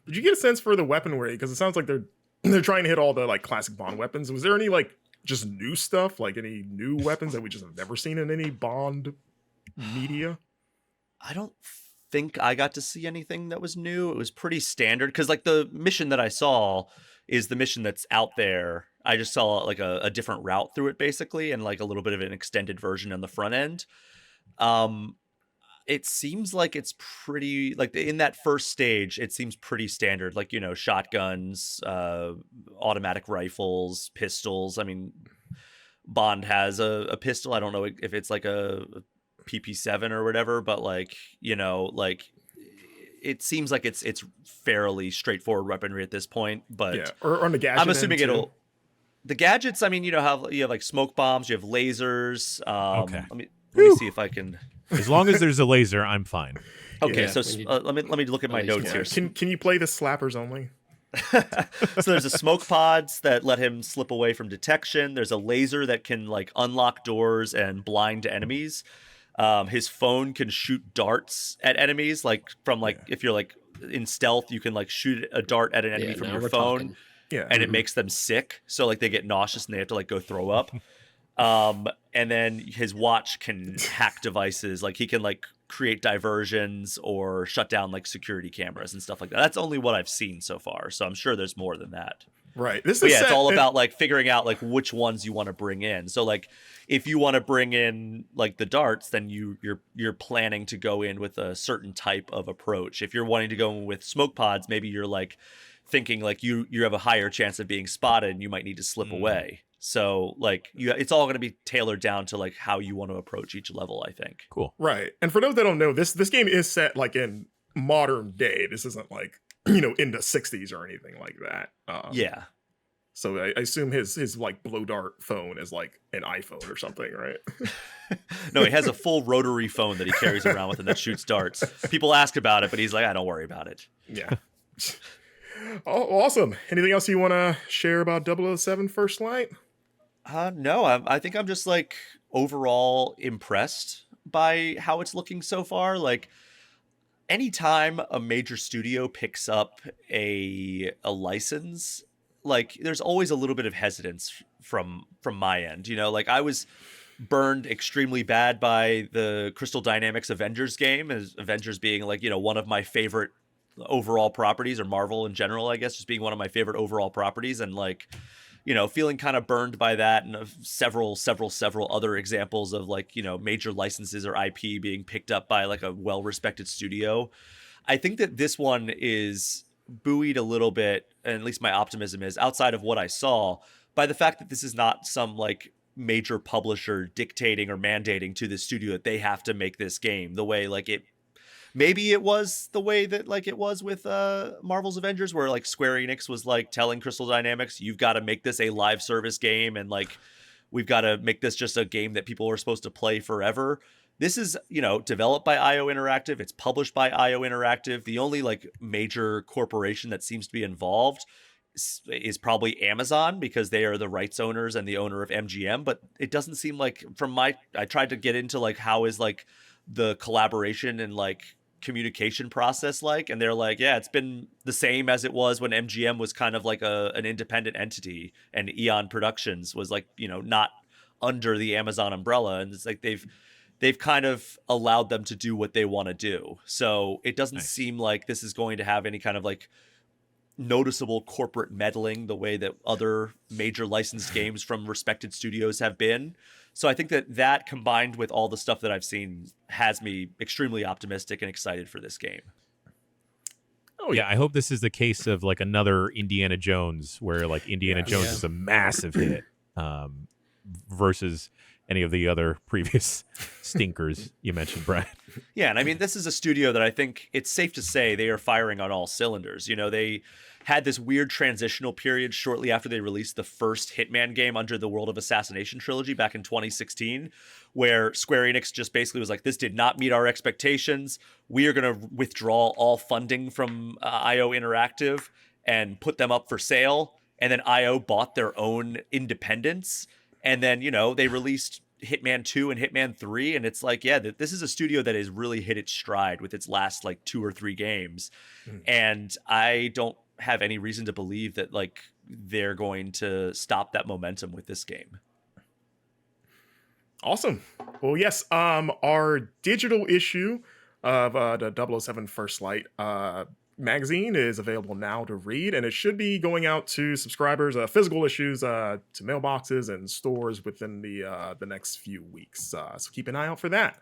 Did you get a sense for the weaponry? Because it sounds like they're trying to hit all the like classic Bond weapons. Was there any like just new stuff, like any new weapons that we just have never seen in any Bond media? I don't think I got to see anything that was new. It was pretty standard because like the mission that I saw is the mission that's out there. I just saw like a different route through it basically, and like a little bit of an extended version on the front end. It seems like it's pretty like in that first stage, it seems pretty standard, like, shotguns, automatic rifles, pistols. I mean, Bond has a pistol. I don't know if it's like a PP7 or whatever, but like, like it seems like it's fairly straightforward weaponry at this point, but or on the gadget. I'm assuming the gadgets. I mean, you have like smoke bombs, you have lasers. Okay. Let me see if I can. As long as there's a laser, I'm fine. Okay, so let me look at my notes here. Can you play the slappers only? So there's a smoke pods that let him slip away from detection. There's a laser that can like unlock doors and blind enemies. His phone can shoot darts at enemies, like from like if you're like in stealth, you can like shoot a dart at an enemy from your phone. Talking. Yeah, and it makes them sick, so like they get nauseous and they have to like go throw up. And then his watch can hack devices, like he can like create diversions or shut down like security cameras and stuff like that. That's only what I've seen so far, so I'm sure there's more than that. Right. It's all about like figuring out like which ones you want to bring in. So like if you want to bring in like the darts, then you're planning to go in with a certain type of approach. If you're wanting to go in with smoke pods, maybe you're like thinking like you have a higher chance of being spotted and you might need to slip away. So like it's all going to be tailored down to like how you want to approach each level, I think. Cool. Right. And for those that don't know, this game is set like in modern day. This isn't like, in the 60s or anything like that. Yeah. So I assume his like blow dart phone is like an iPhone or something, right? No, he has a full rotary phone that he carries around with him that shoots darts. People ask about it, but he's like, I don't worry about it. Yeah. Oh, awesome. Anything else you want to share about 007 First Light? No, I think I'm just like overall impressed by how it's looking so far. Like anytime a major studio picks up a license, like there's always a little bit of hesitance from my end. Like I was burned extremely bad by the Crystal Dynamics Avengers game, as Avengers being like, one of my favorite overall properties, or Marvel in general, I guess, just being one of my favorite overall properties, and like feeling kind of burned by that, and several other examples of like major licenses or IP being picked up by like a well-respected studio. I think that this one is buoyed a little bit, and at least my optimism is, outside of what I saw, by the fact that this is not some like major publisher dictating or mandating to the studio that they have to make this game the way like it maybe it was the way that like it was with Marvel's Avengers, where like Square Enix was like telling Crystal Dynamics, you've got to make this a live service game, and like we've got to make this just a game that people are supposed to play forever. This is, developed by IO Interactive. It's published by IO Interactive. The only like major corporation that seems to be involved is probably Amazon, because they are the rights owners and the owner of MGM. But it doesn't seem like I tried to get into like how is like the collaboration and like communication process like, and they're like, yeah, it's been the same as it was when MGM was kind of like an independent entity, and Eon Productions was like, not under the Amazon umbrella. And it's like they've they've kind of allowed them to do what they want to do. So it doesn't seem like this is going to have any kind of like noticeable corporate meddling the way that other major licensed games from respected studios have been. So I think that combined with all the stuff that I've seen has me extremely optimistic and excited for this game. Oh yeah, I hope this is the case of like another Indiana Jones, where like Indiana Jones is a massive hit versus any of the other previous stinkers you mentioned, Brad. Yeah, and I mean, this is a studio that I think it's safe to say they are firing on all cylinders. You know, they had this weird transitional period shortly after they released the first Hitman game under the World of Assassination trilogy back in 2016, where Square Enix just basically was like, this did not meet our expectations. We are going to withdraw all funding from IO Interactive and put them up for sale. And then IO bought their own independence. And then, you know, they released Hitman 2 and Hitman 3. And it's like, yeah, this is a studio that has really hit its stride with its last like 2 or 3 games. And I don't have any reason to believe that like they're going to stop that momentum with this game. Awesome. Well, yes, our digital issue of the 007 First Light magazine is available now to read, and it should be going out to subscribers, physical issues to mailboxes and stores within the next few weeks. So keep an eye out for that.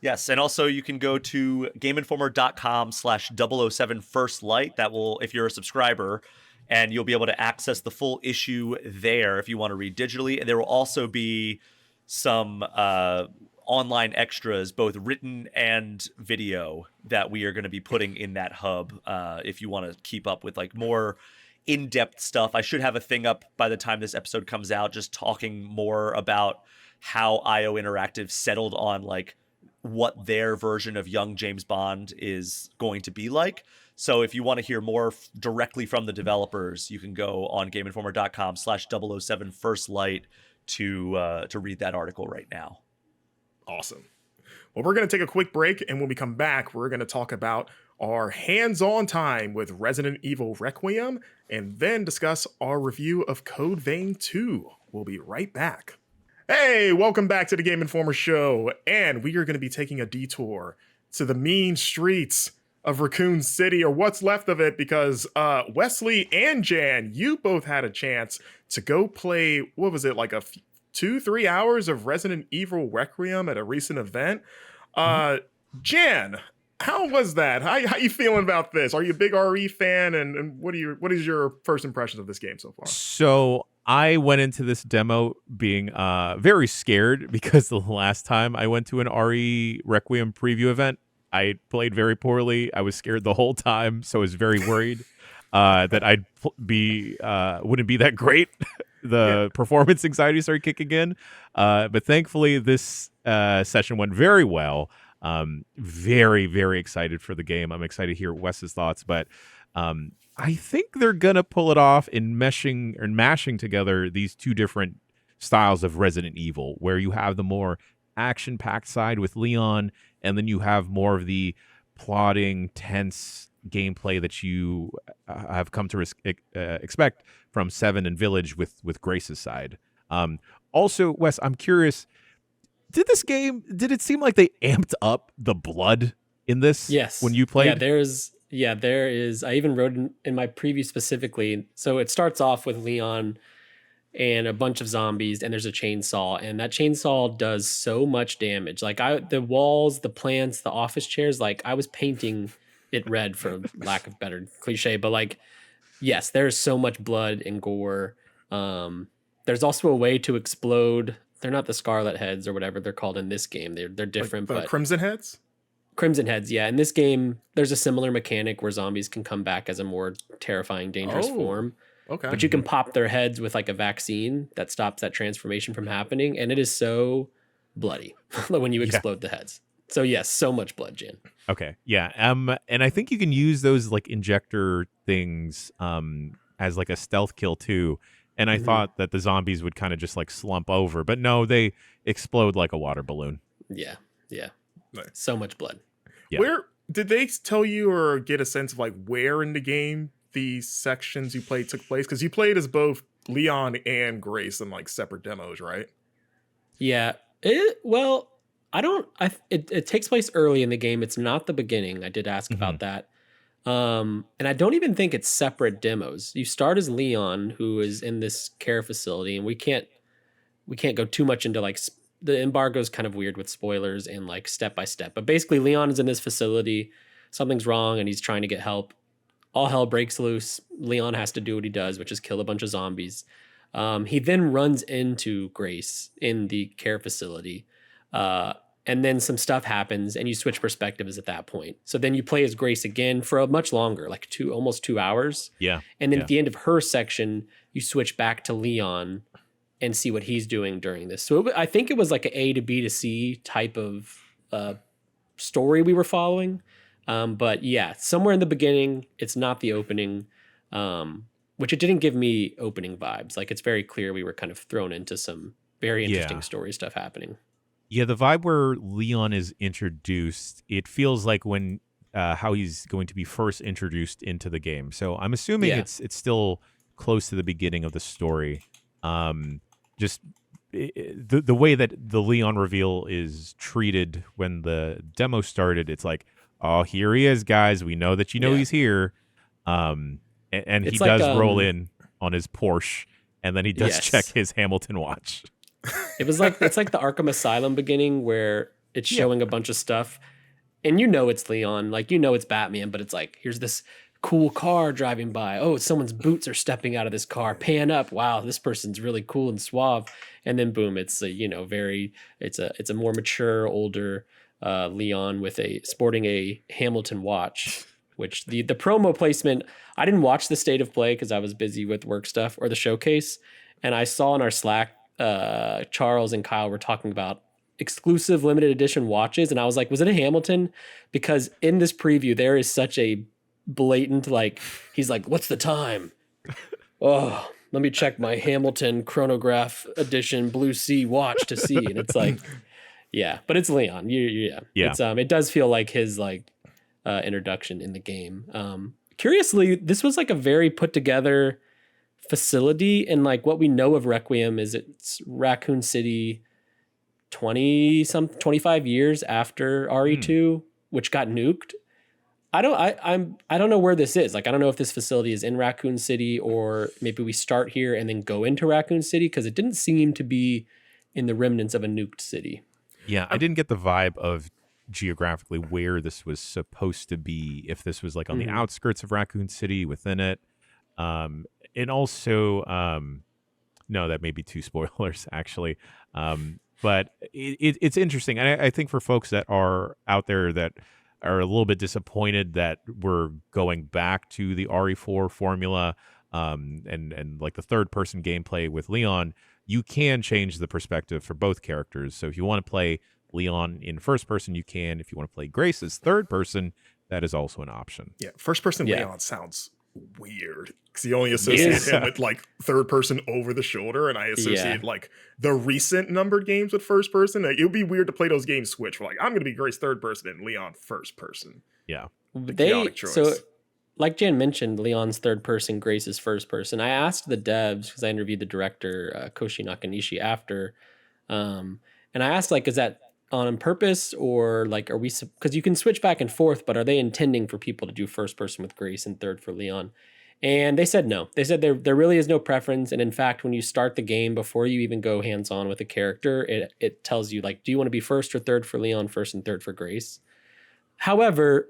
Yes, and also you can go to GameInformer.com/007 First Light. That will, if you're a subscriber, and you'll be able to access the full issue there if you want to read digitally. And there will also be some online extras, both written and video, that we are going to be putting in that hub if you want to keep up with like more in-depth stuff. I should have a thing up by the time this episode comes out just talking more about how IO Interactive settled on like what their version of young James Bond is going to be like. So if you want to hear more directly from the developers, you can go on GameInformer.com/007 First Light to read that article right now. Awesome. Well, we're going to take a quick break, and when we come back, we're going to talk about our hands-on time with Resident Evil Requiem, and then discuss our review of Code Vein 2. We'll be right back. Hey, welcome back to the Game Informer Show, and we are going to be taking a detour to the mean streets of Raccoon City, or what's left of it, because Wesley and Jan, you both had a chance to go play, what was it, like 2-3 hours of Resident Evil Requiem at a recent event. Jan, how was that? How you feeling about this? Are you a big RE fan, and what is your first impressions of this game so far? So I went into this demo being very scared, because the last time I went to an RE Requiem preview event, I played very poorly. I was scared the whole time, so I was very worried that I'd wouldn't be that great. The performance anxiety started kicking in, but thankfully this session went very well. Very, very excited for the game. I'm excited to hear Wes's thoughts, but I think they're gonna pull it off in mashing together these two different styles of Resident Evil, where you have the more action-packed side with Leon, and then you have more of the plotting, tense gameplay that you have come to expect from 7 and Village with Grace's side. Also, Wes, I'm curious, did it seem like they amped up the blood in this? Yes. When you played? Yeah, there is. I even wrote in my preview specifically. So it starts off with Leon and a bunch of zombies, and there's a chainsaw, and that chainsaw does so much damage. Like the walls, the plants, the office chairs, like I was painting it red for lack of better cliche, but like, yes, there's so much blood and gore. There's also a way to explode. They're not the Scarlet Heads or whatever they're called in this game. They're different, like the but Crimson Heads? Crimson Heads, yeah. In this game, there's a similar mechanic where zombies can come back as a more terrifying, dangerous form. Okay. But you can pop their heads with like a vaccine that stops that transformation from happening, and it is so bloody when you explode the heads. So yes, so much blood, Jan. Okay, yeah. And I think you can use those like injector things as like a stealth kill too. And I thought that the zombies would kind of just like slump over, but no, they explode like a water balloon. Yeah. Nice. So much blood. Yeah. Where did they tell you or get a sense of like where in the game these sections you played took place? Because you played as both Leon and Grace in like separate demos, right? Yeah. Well, It takes place early in the game. It's not the beginning. I did ask about that. And I don't even think it's separate demos. You start as Leon, who is in this care facility, and we can't go too much into like the embargo is kind of weird with spoilers and like step by step. But basically, Leon is in this facility. Something's wrong, and he's trying to get help. All hell breaks loose. Leon has to do what he does, which is kill a bunch of zombies. He then runs into Grace in the care facility. And then some stuff happens and you switch perspectives at that point. So then you play as Grace again for a much longer, like almost 2 hours. Yeah. And then at the end of her section, you switch back to Leon and see what he's doing during this. So I think it was like an A to B to C type of story we were following. But yeah, somewhere in the beginning, it's not the opening, which it didn't give me opening vibes. Like it's very clear we were kind of thrown into some very interesting story stuff happening. Yeah, the vibe where Leon is introduced, it feels like when how he's going to be first introduced into the game. So I'm assuming it's still close to the beginning of the story. Just the way that the Leon reveal is treated when the demo started, it's like, oh, here he is, guys. We know that you know he's here. And he does roll in on his Porsche, and then he does check his Hamilton watch. It's like the Arkham Asylum beginning where it's showing a bunch of stuff and you know it's Leon, like you know it's Batman, but it's like here's this cool car driving by. Oh, someone's boots are stepping out of this car. Pan up. Wow, this person's really cool and suave. And then boom, it's a, it's a more mature, older Leon sporting a Hamilton watch, which the promo placement, I didn't watch the state of play because I was busy with work stuff or the showcase. And I saw in our Slack Charles and Kyle were talking about exclusive limited edition watches, and I was like, was it a Hamilton? Because in this preview there is such a blatant, like, he's like, what's the time? Oh, let me check my Hamilton chronograph edition Blue Sea watch to see. And it's like, yeah, but it's Leon. Yeah. It's, it does feel like his like introduction in the game. Curiously, this was like a very put together facility, and like what we know of Requiem is it's Raccoon City 25 years after RE2, which got nuked. I don't know where this is. Like, I don't know if this facility is in Raccoon City or maybe we start here and then go into Raccoon City, because it didn't seem to be in the remnants of a nuked city. Yeah, I didn't get the vibe of geographically where this was supposed to be, if this was like on the outskirts of Raccoon City, within it. And also, no, that may be two spoilers, actually. But it's interesting. And I think for folks that are out there that are a little bit disappointed that we're going back to the RE4 formula and like the third-person gameplay with Leon, you can change the perspective for both characters. So if you want to play Leon in first person, you can. If you want to play Grace as third person, that is also an option. Yeah, first person Leon sounds weird because you only associate him with like third person over the shoulder, and I associate like the recent numbered games with first person. Like, it would be weird to play those games switch. We're like, I'm gonna be Grace third person and Leon first person. Yeah, so like Jan mentioned, Leon's third person, Grace's first person. I asked the devs, because I interviewed the director Koshi Nakanishi after, and I asked, like, is that on purpose, or like, are we, because you can switch back and forth, but are they intending for people to do first person with Grace and third for Leon? And they said no. They said there really is no preference. And in fact, when you start the game, before you even go hands on with a character, it tells you, like, do you want to be first or third for Leon, first and third for Grace? However,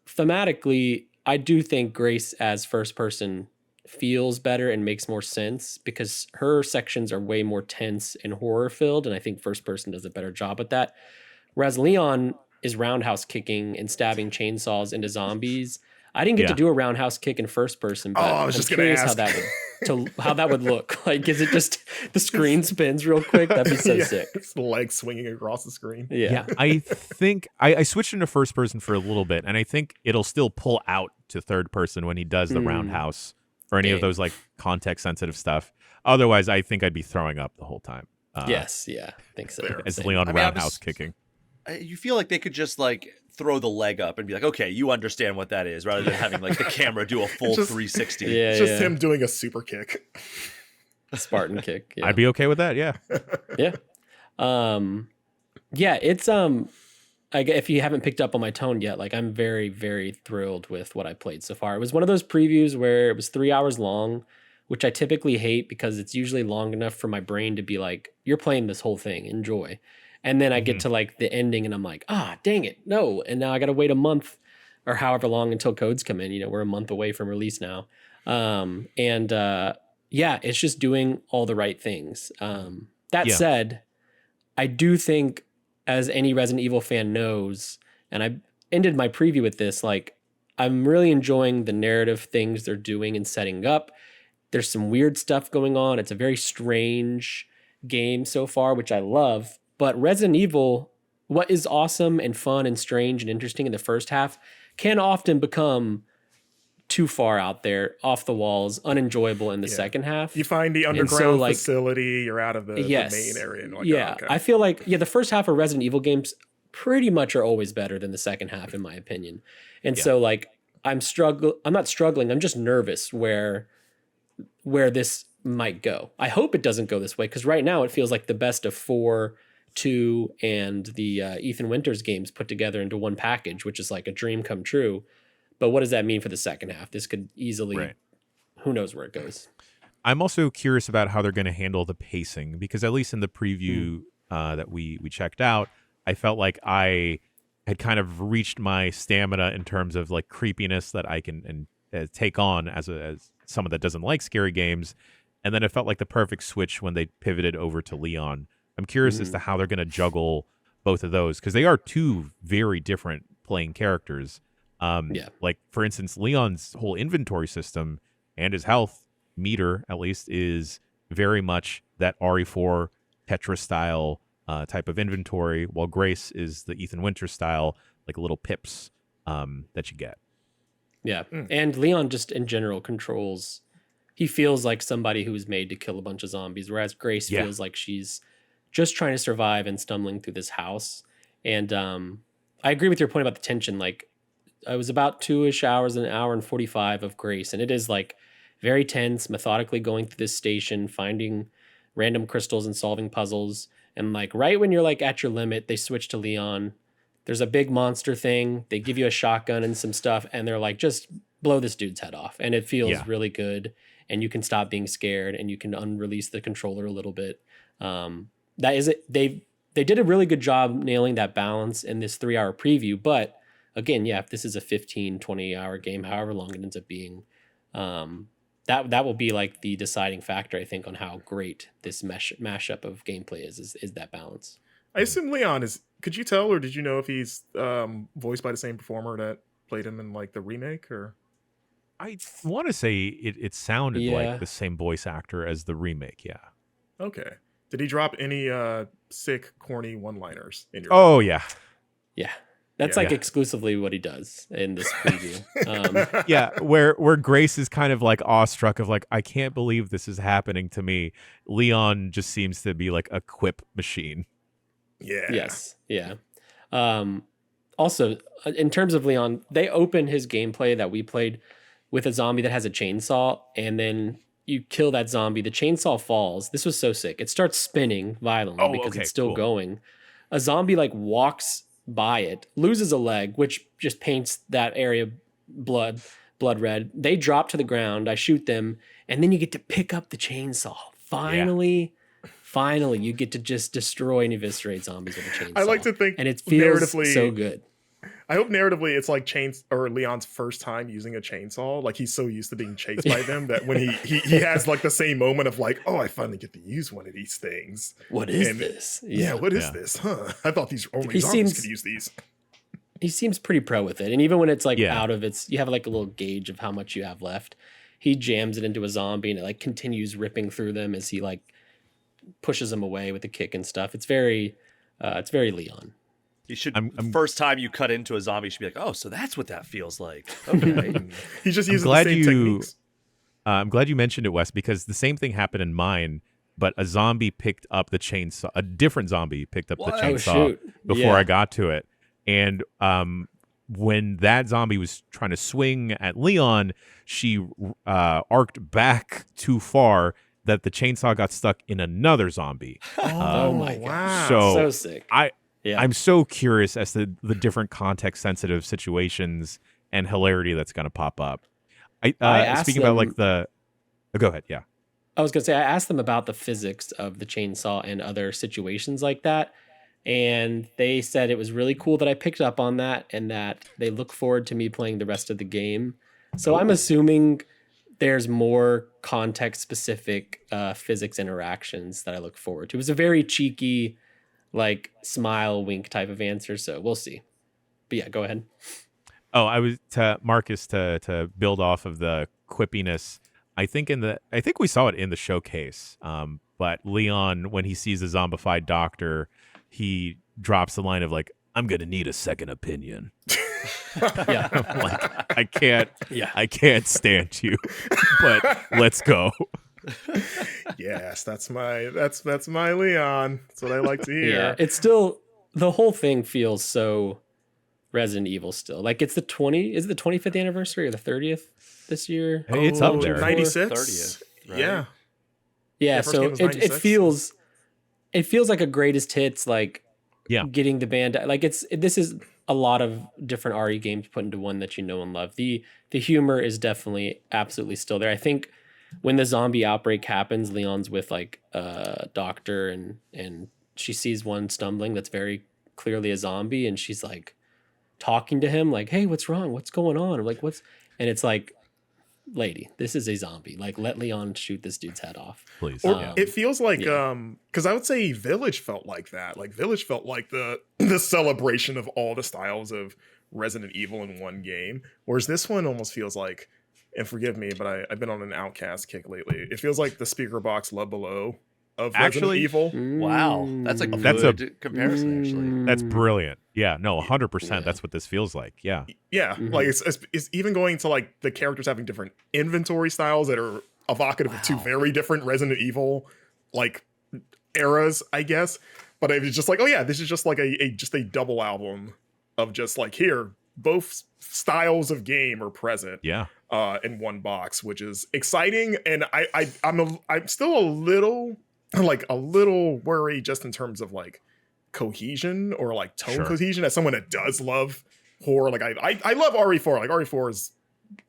thematically, I do think Grace as first person feels better and makes more sense, because her sections are way more tense and horror filled, and I think first person does a better job at that. Whereas Leon is roundhouse kicking and stabbing chainsaws into zombies. I didn't get to do a roundhouse kick in first person, but I was just curious how that would look. Like, is it just the screen spins real quick? That'd be so sick. It's the legs swinging across the screen. Yeah. I think I switched into first person for a little bit, and I think it'll still pull out to third person when he does the roundhouse or any of those like context sensitive stuff. Otherwise, I think I'd be throwing up the whole time. Yes, yeah, I think so. As Leon roundhouse kicking. You feel like they could just like throw the leg up and be like, okay, you understand what that is, rather than having like the camera do a full 360. Yeah, it's just him doing a super kick. A Spartan kick. Yeah. I'd be okay with that, yeah. Yeah. Yeah, it's if you haven't picked up on my tone yet, like I'm very, very thrilled with what I played so far. It was one of those previews where it was 3 hours long, which I typically hate because it's usually long enough for my brain to be like, you're playing this whole thing, enjoy. And then I get to like the ending and I'm like, dang it, no. And now I got to wait a month or however long until codes come in. You know, we're a month away from release now. Yeah, it's just doing all the right things. That said, I do think, as any Resident Evil fan knows, and I ended my preview with this, like, I'm really enjoying the narrative things they're doing and setting up. There's some weird stuff going on. It's a very strange game so far, which I love. But Resident Evil, what is awesome and fun and strange and interesting in the first half can often become too far out there, off the walls, unenjoyable in the second half. You find the underground facility, you're out of the main area. And I feel like the first half of Resident Evil games pretty much are always better than the second half, in my opinion. And so like I'm not struggling, I'm just nervous where this might go. I hope it doesn't go this way, because right now it feels like the best of 4, 2, and the Ethan Winters games put together into one package, which is like a dream come true. But what does that mean for the second half? This could easily, who knows where it goes. I'm also curious about how they're going to handle the pacing, because at least in the preview that we checked out, I felt like I had kind of reached my stamina in terms of like creepiness that I can take on as someone that doesn't like scary games. And then it felt like the perfect switch when they pivoted over to Leon. I'm curious as to how they're going to juggle both of those, because they are two very different playing characters. Like, for instance, Leon's whole inventory system and his health meter, at least, is very much that RE4 Tetra style type of inventory, while Grace is the Ethan Winters style, like little pips that you get. Yeah. And Leon just in general he feels like somebody who was made to kill a bunch of zombies, whereas Grace feels like she's just trying to survive and stumbling through this house. And I agree with your point about the tension. Like, I was about 2-ish hours, an hour and 45 of Grace, and it is like very tense, methodically going through this station, finding random crystals and solving puzzles. And like right when you're like at your limit, they switch to Leon. There's a big monster thing. They give you a shotgun and some stuff, and they're like, just blow this dude's head off. And it feels really good, and you can stop being scared, and you can unrelease the controller a little bit. That is it. They did a really good job nailing that balance in this 3-hour preview, but again, if this is a 15, 20-hour game, however long it ends up being, that will be like the deciding factor, I think, on how great this mashup of gameplay is that balance. I assume Leon is, could you tell, or did you know if he's voiced by the same performer that played him in like the remake? Or I want to say it sounded like the same voice actor as the remake, Okay. Did he drop any sick, corny one-liners in your game? Yeah. That's exclusively what he does in this preview. Where Grace is kind of like awestruck of like, I can't believe this is happening to me. Leon just seems to be like a quip machine. Yeah. Yes. Yeah. Also, in terms of Leon, they open his gameplay that we played with a zombie that has a chainsaw, and then you kill that zombie. The chainsaw falls. This was so sick. It starts spinning violently because it's still going. A zombie like walks by it, loses a leg, which just paints that area blood red. They drop to the ground. I shoot them, and then you get to pick up the chainsaw. Finally, you get to just destroy and eviscerate zombies with a chainsaw. I like to think, and it feels so good. I hope narratively it's like Leon's first time using a chainsaw. Like, he's so used to being chased by them that when he has like the same moment of like, oh, I finally get to use one of these things. What is this? What is this? Huh? I thought only zombies could use these. He seems pretty pro with it. And even when it's like out of its, you have like a little gauge of how much you have left. He jams it into a zombie and it like continues ripping through them as he like pushes them away with a kick and stuff. It's very Leon. You should. First time you cut into a zombie, you should be like, "Oh, so that's what that feels like." Okay. He's just using the same techniques. I'm glad you mentioned it, Wes, because the same thing happened in mine. But a zombie picked up the chainsaw. A different zombie picked up the chainsaw before I got to it. And when that zombie was trying to swing at Leon, she arced back too far that the chainsaw got stuck in another zombie. Oh my god! So so sick. Yeah. I'm so curious as to the different context sensitive situations and hilarity that's going to pop up. I asked Speaking about them- like the, go ahead. Yeah. I was going to say, I asked them about the physics of the chainsaw and other situations like that. And they said it was really cool that I picked up on that and that they look forward to me playing the rest of the game. So I'm assuming there's more context specific physics interactions that I look forward to. It was a very cheeky, like smile wink type of answer. So we'll see. But yeah, go ahead. Oh, I was to Marcus to build off of the quippiness. I think we saw it in the showcase. But Leon, when he sees the zombified doctor, he drops the line of like, "I'm gonna need a second opinion." Yeah. Like, I can't stand you, but let's go. Yes, that's my Leon. That's what I like to hear. Yeah, it's still, the whole thing feels so Resident Evil still. Like it's the 25th anniversary or the 30th this year? It's up there. 96? 30th, right? Yeah. Yeah, first so game was it feels like a greatest hits, like Yeah. getting the band, like this is a lot of different RE games put into one that you know and love. The humor is definitely absolutely still there. I think when the zombie outbreak happens, Leon's with like a doctor and she sees one stumbling that's very clearly a zombie, and she's like talking to him like, "Hey, what's wrong? What's going on?" Or like, and it's like, lady, this is a zombie. Like, let Leon shoot this dude's head off. Please. Or Yeah. it feels like yeah. because I would say Village felt like that. Like Village felt like the celebration of all the styles of Resident Evil in one game. Whereas this one almost feels like, and forgive me, but I've been on an Outcast kick lately. It feels like the speaker box Love Below of Actually- Resident Evil. Wow, that's a good comparison, actually. That's brilliant. Yeah, no, 100%. Yeah. That's what this feels like. Yeah. Yeah, like it's even going to like the characters having different inventory styles that are evocative of two very different Resident Evil like eras, I guess. But it was just like, oh yeah, this is just like a double album of just like, here, both styles of game are present. Yeah. In one box, which is exciting. And I'm still a little worried just in terms of like cohesion or like tone cohesion, as someone that does love horror. Like I love RE4. Like RE4 is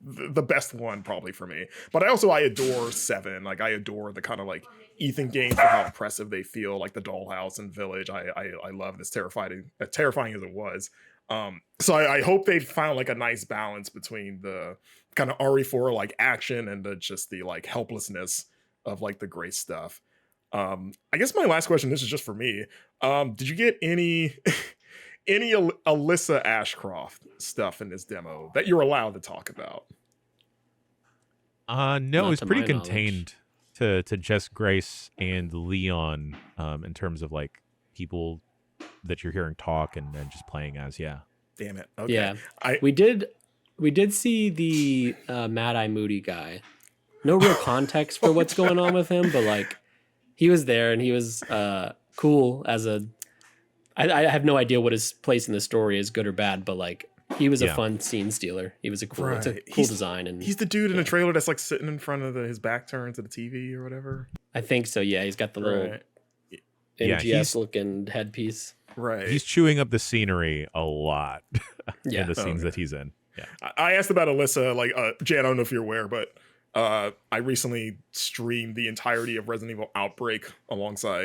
the best one probably for me. But I adore 7. Like I adore the kind of like Ethan games for how oppressive they feel, like the Dollhouse and Village. I love this terrifying as it was. So I hope they found like a nice balance between the kind of RE4 like action and the like helplessness of like the great stuff. I guess my last question, this is just for me. Did you get any Alyssa Ashcroft stuff in this demo that you're allowed to talk about? No, Not it was to pretty my contained to Jess Grace and Leon in terms of like people that you're hearing talk and just playing as. Yeah. Damn it. Okay. Yeah, we did see the Mad Eye Moody guy. No real context for what's going on with him, but like he was there and he was cool as a. I have no idea what his place in the story is, good or bad, but like he was a fun scene stealer. He was it's a cool design, and he's the dude in a trailer that's like sitting in front of his back turned to the TV or whatever. I think so. Yeah, he's got the little MGS looking headpiece. Right. He's chewing up the scenery a lot Yeah. in the scenes that he's in. Yeah. I asked about Alyssa, like, Jan, I don't know if you're aware, but I recently streamed the entirety of Resident Evil Outbreak alongside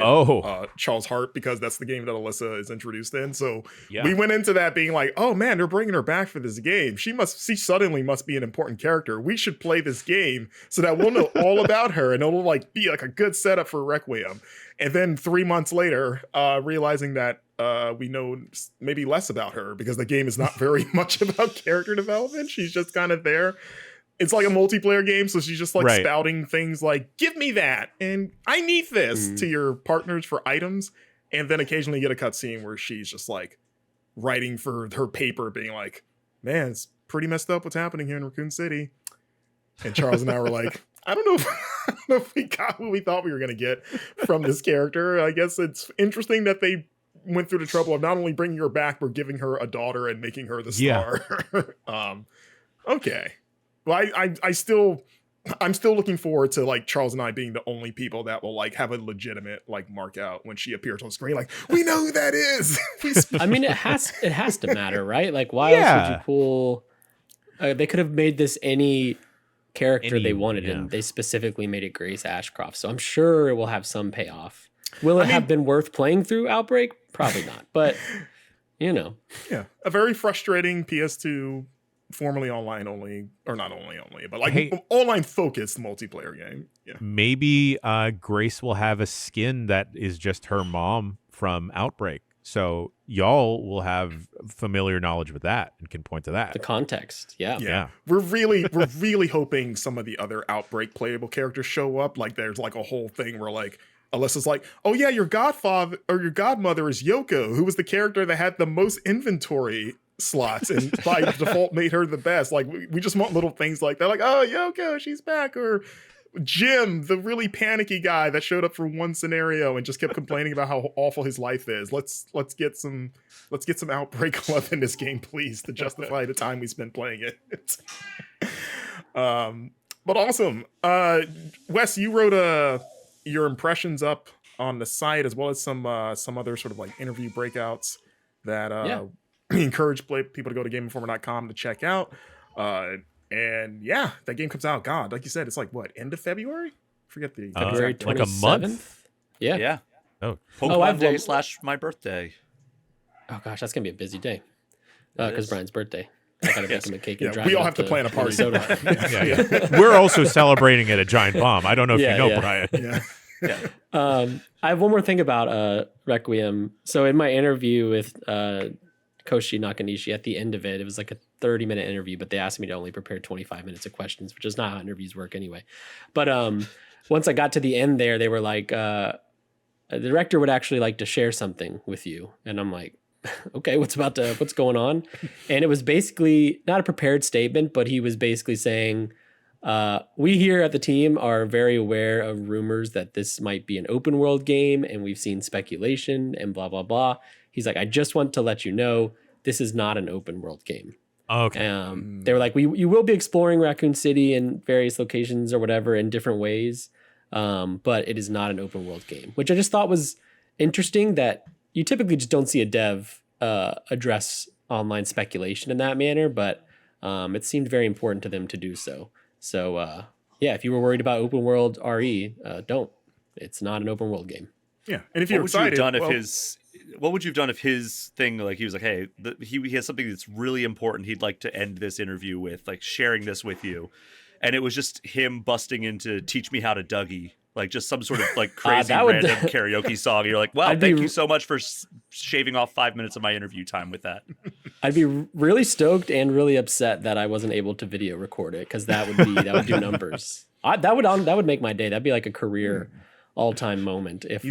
Charles Hart, because that's the game that Alyssa is introduced in. So we went into that being like, oh man, they're bringing her back for this game. She suddenly must be an important character. We should play this game so that we'll know all about her and it'll like be like a good setup for Requiem. And then 3 months later, realizing that we know maybe less about her because the game is not very much about character development. She's just kind of there. It's like a multiplayer game, so she's just like spouting things like, give me that, and I need this to your partners for items. And then occasionally you get a cutscene where she's just like writing for her paper, being like, man, it's pretty messed up what's happening here in Raccoon City. And Charles and I were like, I don't know if we got what we thought we were going to get from this character. I guess it's interesting that they went through the trouble of not only bringing her back, but giving her a daughter and making her the star. Okay. Well, I still I'm still looking forward to like Charles and I being the only people that will like have a legitimate like mark out when she appears on screen. Like, we know who that is. I mean, it has to matter, right? Like, why else would you pull? They could have made this any character they wanted, and they specifically made it Grace Ashcroft. So I'm sure it will have some payoff. Will it have been worth playing through Outbreak? Probably not. But yeah, a very frustrating PS2. Formerly online only, or not only, but like online focused multiplayer game. Yeah. Maybe Grace will have a skin that is just her mom from Outbreak. So y'all will have familiar knowledge with that and can point to that. The context. Yeah. We're really hoping some of the other Outbreak playable characters show up. Like there's like a whole thing where like Alyssa's like, oh yeah, your godfather or your godmother is Yoko, who was the character that had the most inventory slots and by default made her the best. Like we just want little things like that, like, oh, Yoko, she's back, or Jim, the really panicky guy that showed up for one scenario and just kept complaining about how awful his life is. Let's get some Outbreak love in this game, please, to justify the time we spent playing it. But awesome. Wes, you wrote your impressions up on the site, as well as some other sort of like interview breakouts that encourage people to go to GameInformer.com to check out. And yeah, that game comes out. God, like you said, it's like what, end of February? Forget the February 27th. Like a month. Yeah. Oh, Pokemon Day / my birthday. Oh gosh, that's gonna be a busy day. Because Brian's birthday. I gotta make him a cake and drive. We all have to plan a party. We're also celebrating at a giant bomb. I don't know if you know, Brian. I have one more thing about Requiem. So in my interview with Koshi Nakanishi, at the end of it, it was like a 30-minute interview, but they asked me to only prepare 25 minutes of questions, which is not how interviews work anyway. But once I got to the end there, they were like, the director would actually like to share something with you. And I'm like, okay, what's going on? And it was basically not a prepared statement, but he was basically saying, we here at the team are very aware of rumors that this might be an open world game, and we've seen speculation and blah, blah, blah. He's like, I just want to let you know, this is not an open world game. Okay. They were like, you will be exploring Raccoon City and various locations or whatever in different ways, but it is not an open world game, which I just thought was interesting, that you typically just don't see a dev address online speculation in that manner, but it seemed very important to them to do so. So, if you were worried about open world RE, don't. It's not an open world game. Yeah, and if you're excited, what would you have done if his thing, like he was like, hey, he has something that's really important he'd like to end this interview with, like sharing this with you, and it was just him busting into "Teach Me How to Dougie," like just some sort of like crazy random karaoke song. You're like, wow, thank you so much for shaving off 5 minutes of my interview time with that. I'd be really stoked and really upset that I wasn't able to video record it, because that would do numbers. That would make my day. That'd be like a career all-time moment if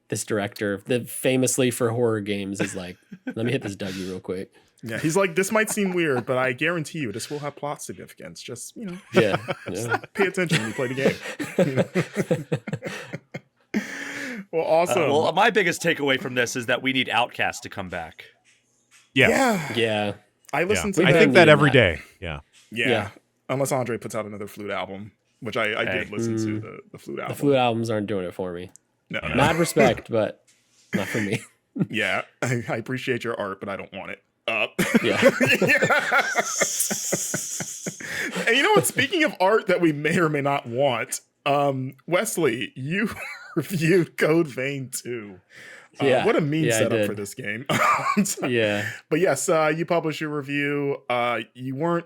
this director, that famously for horror games, is like, let me hit this Dougie real quick. Yeah, he's like, this might seem weird, but I guarantee you this will have plot significance. Just, yeah. Pay attention when you play the game. Well, awesome. My biggest takeaway from this is that we need Outcast to come back. Yeah. I listen to I think that every day. Yeah. Unless Andre puts out another Flute album, which I did listen to the Flute album. The Flute albums aren't doing it for me. No. Mad respect, but not for me. Yeah, I appreciate your art, but I don't want it. Yeah. And you know what? Speaking of art that we may or may not want, Wesley, you reviewed Code Vein 2. What a mean setup for this game. But yes, you published your review. You weren't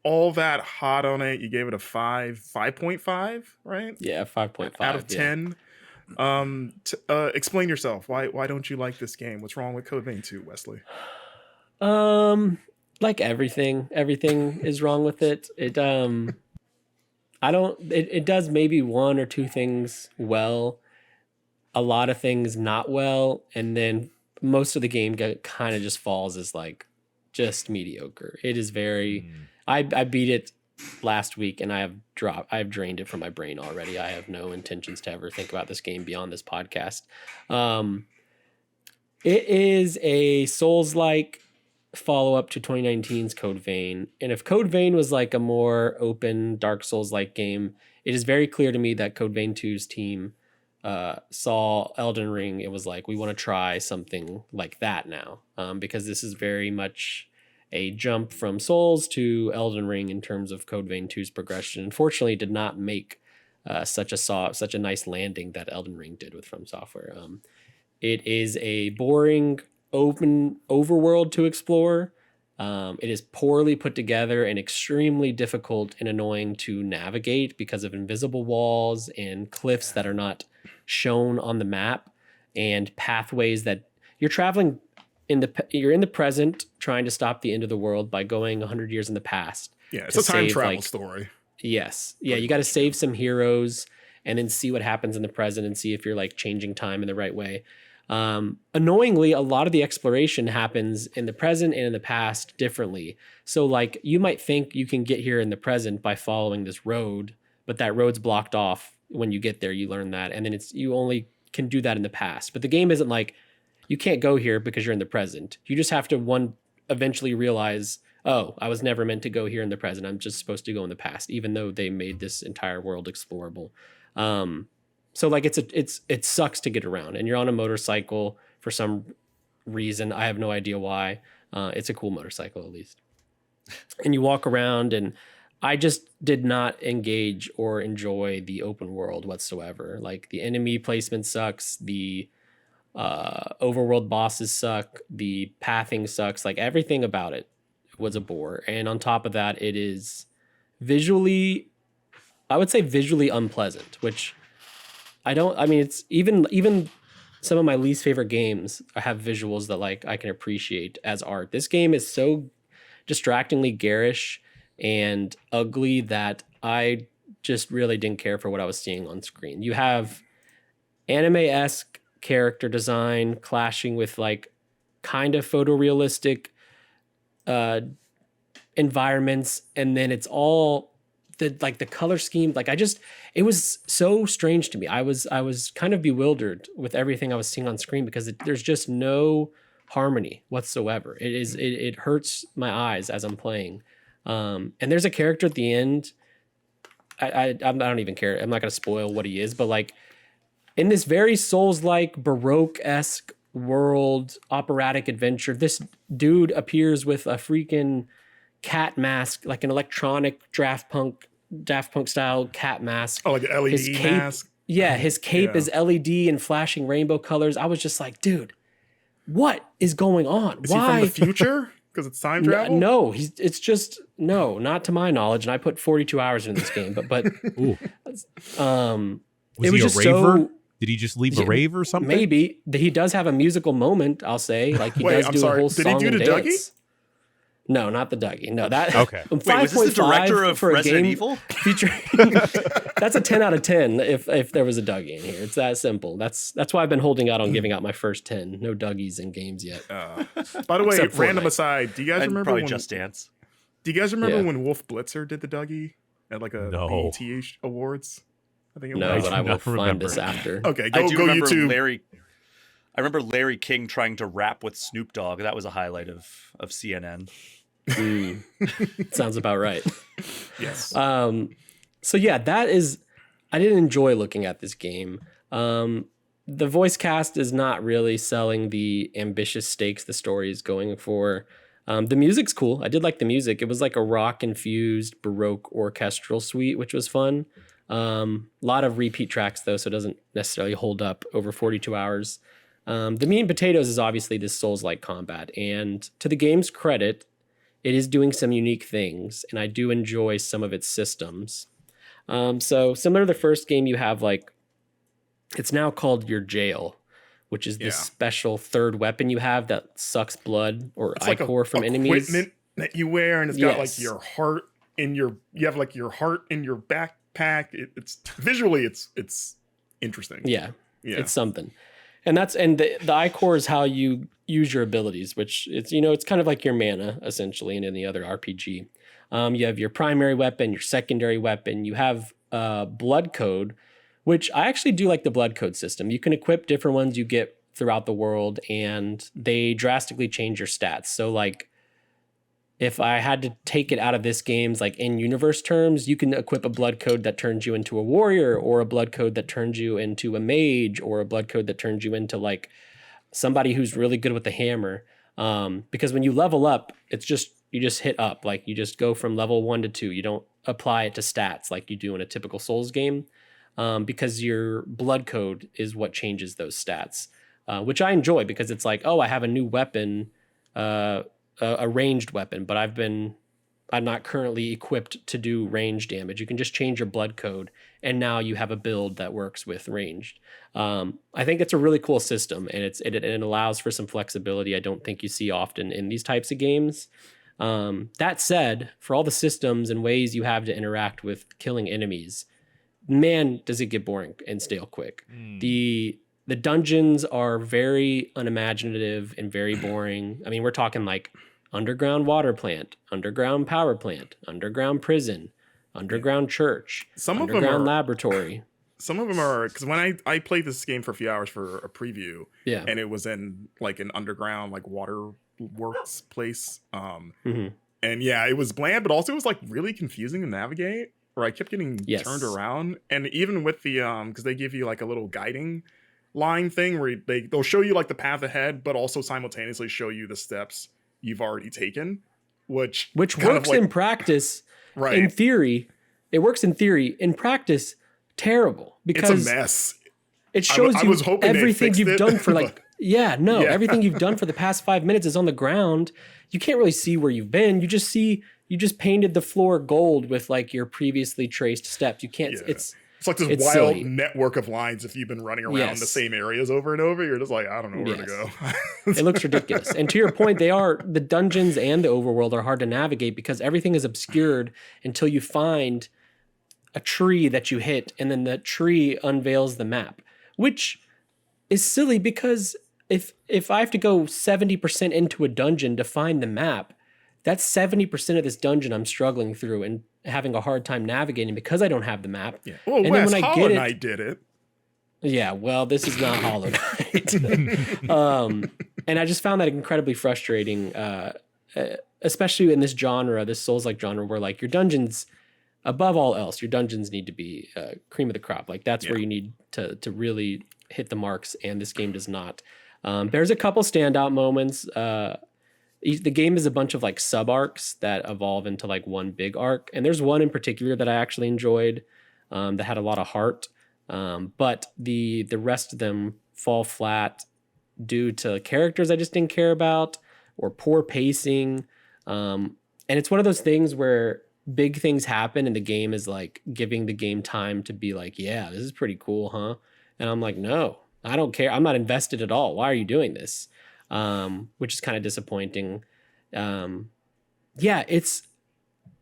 all that hot on it. You gave it a 5.5, right? Yeah, 5.5 out of 10. Explain yourself. Why don't you like this game? What's wrong with Code Vein 2, Wesley? Like everything is wrong with it. It does maybe one or two things well, a lot of things not well, and then most of the game kind of just falls as like just mediocre. It is very I beat it last week, and I've drained it from my brain already. I have no intentions to ever think about this game beyond this podcast. It is a Souls-like follow-up to 2019's Code Vein. And if Code Vein was like a more open Dark Souls-like game, it is very clear to me that Code Vein 2's team saw Elden Ring. It was like, we want to try something like that now, because this is very much a jump from Souls to Elden Ring in terms of Code Vein 2's progression. Unfortunately, it did not make such a nice landing that Elden Ring did with From Software. It is a boring open overworld to explore. It is poorly put together and extremely difficult and annoying to navigate because of invisible walls and cliffs that are not shown on the map, and pathways that you're traveling you're in the present trying to stop the end of the world by going 100 years in the past. Yeah, it's a time travel story. Yes. Yeah, you got to save some heroes and then see what happens in the present and see if you're like changing time in the right way. Annoyingly, a lot of the exploration happens in the present and in the past differently. So like you might think you can get here in the present by following this road, but that road's blocked off. When you get there, you learn that. And then you only can do that in the past. But the game isn't like, you can't go here because you're in the present. You just have to eventually realize, oh, I was never meant to go here in the present. I'm just supposed to go in the past, even though they made this entire world explorable. So like it sucks to get around, and you're on a motorcycle for some reason. I have no idea why. It's a cool motorcycle at least. And you walk around, and I just did not engage or enjoy the open world whatsoever. Like the enemy placement sucks. The overworld bosses suck. The pathing sucks. Like everything about it was a bore. And on top of that, it is I would say visually unpleasant, which it's even some of my least favorite games have visuals that like I can appreciate as art. This game is so distractingly garish and ugly that I just really didn't care for what I was seeing on screen. You have anime-esque character design clashing with like kind of photorealistic environments, and then it's all the color scheme. Like it was so strange to me. I was kind of bewildered with everything I was seeing on screen because there's just no harmony whatsoever. It hurts my eyes as I'm playing. And there's a character at the end. I don't even care. I'm not going to spoil what he is, but like in this very Souls-like Baroque-esque world, operatic adventure, this dude appears with a freaking cat mask, like an electronic Daft Punk style cat mask. Oh, like an LED mask? Yeah, his cape is LED and flashing rainbow colors. I was just like, dude, what is going on? Is Why? he from the future? Because it's time travel? No, not to my knowledge. And I put 42 hours in this game, but Ooh. Was he it was a just raver? Did he just leave a rave or something? Maybe. He does have a musical moment, I'll say. Like he does do a whole song. Did he do the dance. Dougie? No, not the Dougie. No, that okay. Wait, was this the director of Resident Evil? Featuring that's a 10 out of 10 if there was a Dougie in here. It's that simple. That's why I've been holding out on giving out my first 10. No Dougies in games yet. By the way, random aside, do you guys remember probably Just Dance? Do you guys remember when Wolf Blitzer did the Dougie at like a BET Awards? I think it was. But I will find this after. Okay, go YouTube. I remember Larry King trying to rap with Snoop Dogg. That was a highlight of CNN. Sounds about right. Yes. So yeah, I didn't enjoy looking at this game. The voice cast is not really selling the ambitious stakes the story is going for. The music's cool. I did like the music. It was like a rock-infused Baroque orchestral suite, which was fun. A lot of repeat tracks, though, so it doesn't necessarily hold up over 42 hours. The meat and potatoes is obviously this Souls-like combat, and to the game's credit, it is doing some unique things, and I do enjoy some of its systems. So similar to the first game, you have it's now called your jail, which is this special third weapon you have that sucks blood or ichor from enemies. Equipment that you wear, and it's got like your heart in you have like your heart in your backpack. It's visually, it's interesting. Yeah, it's something. And the ichor is how you use your abilities, which it's kind of like your mana essentially in any other RPG. You have your primary weapon, your secondary weapon. You have blood code, which I actually do like the blood code system. You can equip different ones you get throughout the world, and they drastically change your stats. So like if I had to take it out of this game's like in-universe terms, you can equip a blood code that turns you into a warrior, or a blood code that turns you into a mage, or a blood code that turns you into like somebody who's really good with the hammer. Because when you level up, it's just, you just hit up, like you just go from level 1 to 2. You don't apply it to stats like you do in a typical Souls game, because your blood code is what changes those stats, which I enjoy because it's like, oh, I have a new weapon, a ranged weapon, but I'm not currently equipped to do range damage. You can just change your blood code, and now you have a build that works with ranged. I think it's a really cool system, and it allows for some flexibility I don't think you see often in these types of games. That said, for all the systems and ways you have to interact with killing enemies, man, does it get boring and stale quick. The dungeons are very unimaginative and very boring. I mean, we're talking like underground water plant, underground power plant, underground prison, underground church, underground laboratory. Some of them are, because when I played this game for a few hours for a preview, and it was in like an underground like water works place. And it was bland, but also it was like really confusing to navigate, where I kept getting turned around. And even with the because they give you like a little guiding line thing where they'll show you like the path ahead, but also simultaneously show you the steps you've already taken, which works in practice. Right. In theory, it works in theory. In practice, terrible, because it's a mess. It shows you everything you've done for like everything you've done for the past 5 minutes is on the ground. You can't really see where you've been. You just painted the floor gold with like your previously traced steps. You can't. It's like this wild silly network of lines. If you've been running around the same areas over and over, you're just like, I don't know where to go. It looks ridiculous. And to your point, the dungeons and the overworld are hard to navigate because everything is obscured until you find a tree that you hit, and then the tree unveils the map, which is silly because if I have to go 70% into a dungeon to find the map, that's 70% of this dungeon I'm struggling through and having a hard time navigating because I don't have the map. Yeah. Well, and then when Hollow Knight did it. Yeah, well, this is not Hollow Knight. And I just found that incredibly frustrating, especially in this genre, this Souls-like genre, where like your dungeons, above all else, your dungeons need to be cream of the crop. Like that's where you need to really hit the marks, and this game does not. There's a couple standout moments. The game is a bunch of like sub arcs that evolve into like one big arc. And there's one in particular that I actually enjoyed, that had a lot of heart. But the rest of them fall flat due to characters I just didn't care about, or poor pacing. And it's one of those things where big things happen and the game is like giving the game time to be like, yeah, this is pretty cool, huh? And I'm like, no, I don't care. I'm not invested at all. Why are you doing this? Which is kind of disappointing. It's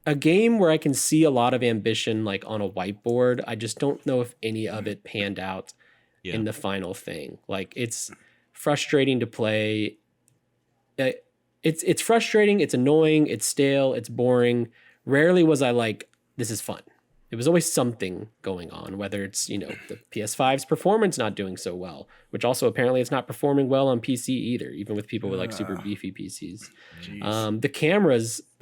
a game where I can see a lot of ambition like on a whiteboard. I just don't know if any of it panned out in the final thing. Like it's frustrating to play. It's frustrating. It's annoying. It's stale. It's boring. Rarely was I like, this is fun. It was always something going on, whether it's, the PS5's performance not doing so well, which also apparently it's not performing well on PC either, even with people with like super beefy PCs. The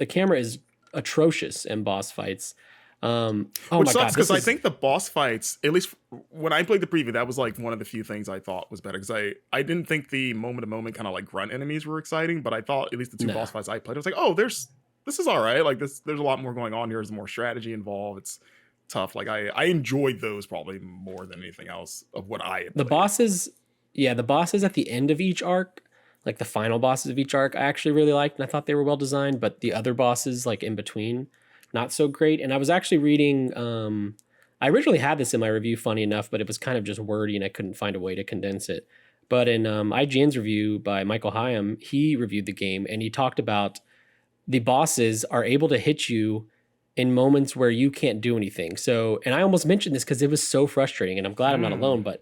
camera is atrocious in boss fights. Which sucks because I think the boss fights, at least when I played the preview, that was like one of the few things I thought was better, because I didn't think the moment to moment kind of like grunt enemies were exciting, but I thought at least the two boss fights I played, I was like, oh, this is all right. Like there's a lot more going on here. There's more strategy involved. It's tough. Like I enjoyed those probably more than anything else of what I had played. The bosses at the end of each arc, like the final bosses of each arc, I actually really liked, and I thought they were well designed, but the other bosses like in between, not so great. And I was actually reading, I originally had this in my review, funny enough, but it was kind of just wordy and I couldn't find a way to condense it. But in IGN's review by Michael Hyam, he reviewed the game and he talked about the bosses are able to hit you in moments where you can't do anything. So, and I almost mentioned this because it was so frustrating, and I'm glad I'm not alone, but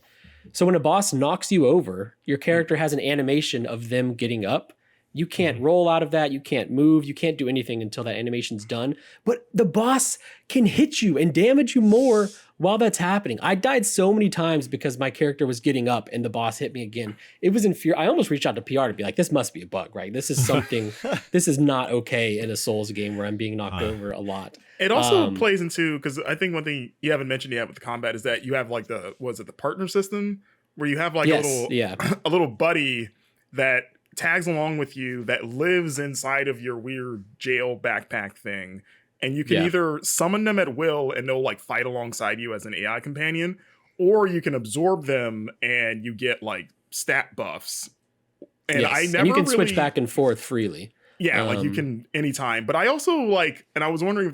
so when a boss knocks you over, your character has an animation of them getting up. You can't roll out of that. You can't move. You can't do anything until that animation's done. But the boss can hit you and damage you more while that's happening, I died so many times because my character was getting up and the boss hit me again. It was infuriating. I almost reached out to PR to be like, this must be a bug, right? This is something, this is not okay in a Souls game where I'm being knocked over a lot. It also plays into, because I think one thing you haven't mentioned yet with the combat is that you have like the partner system where you have like a little buddy that tags along with you that lives inside of your weird jail backpack thing. And you can either summon them at will and they'll like fight alongside you as an AI companion, or you can absorb them and you get like stat buffs. And and you can switch back and forth freely. Yeah, like you can anytime. But I also like, and I was wondering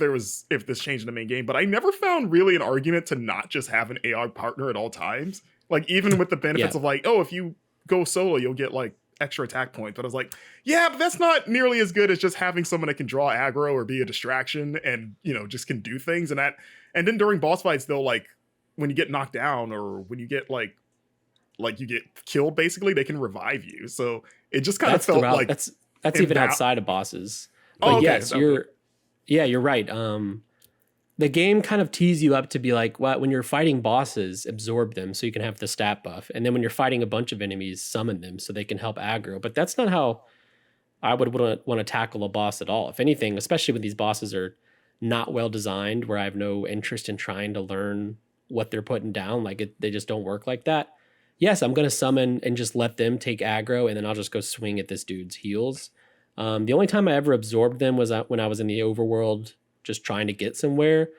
if this changed in the main game, but I never found really an argument to not just have an AI partner at all times. Like even with the benefits of like, oh, if you go solo, you'll get like extra attack points. But I was like, yeah, but that's not nearly as good as just having someone that can draw aggro or be a distraction and, you know, just can do things. And then during boss fights, they'll like, when you get knocked down or when you get like you get killed, basically, they can revive you. So it just kind of felt like that's even outside of bosses. But okay. Yes, you're right. The game kind of tees you up to be like, well, when you're fighting bosses, absorb them so you can have the stat buff. And then when you're fighting a bunch of enemies, summon them so they can help aggro. But that's not how I would want to tackle a boss at all. If anything, especially when these bosses are not well designed, where I have no interest in trying to learn what they're putting down, they just don't work like that. Yes, I'm going to summon and just let them take aggro, and then I'll just go swing at this dude's heals. The only time I ever absorbed them was when I was in the overworld just trying to get somewhere,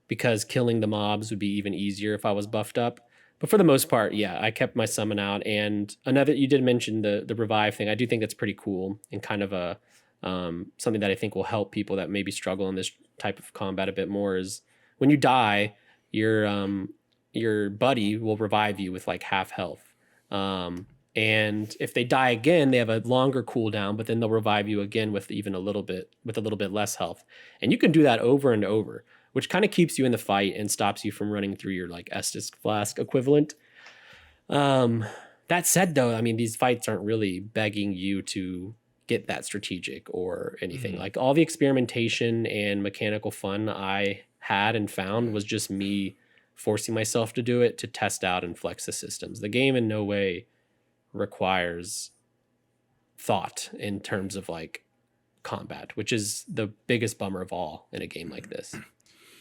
because killing the mobs would be even easier if I was buffed up. But for the most part, yeah, I kept my summon out. And you did mention the revive thing. I do think that's pretty cool and kind of a something that I think will help people that maybe struggle in this type of combat a bit more. Is when you die, your buddy will revive you with like half health. And if they die again, they have a longer cooldown, but then they'll revive you again with a little bit less health. And you can do that over and over, which kind of keeps you in the fight and stops you from running through your like Estus flask equivalent. That said, though, I mean, these fights aren't really begging you to get that strategic or anything. Like all the experimentation and mechanical fun I had and found was just me forcing myself to do it to test out and flex the systems. The game in no way requires thought in terms of like combat, which is the biggest bummer of all in a game like this.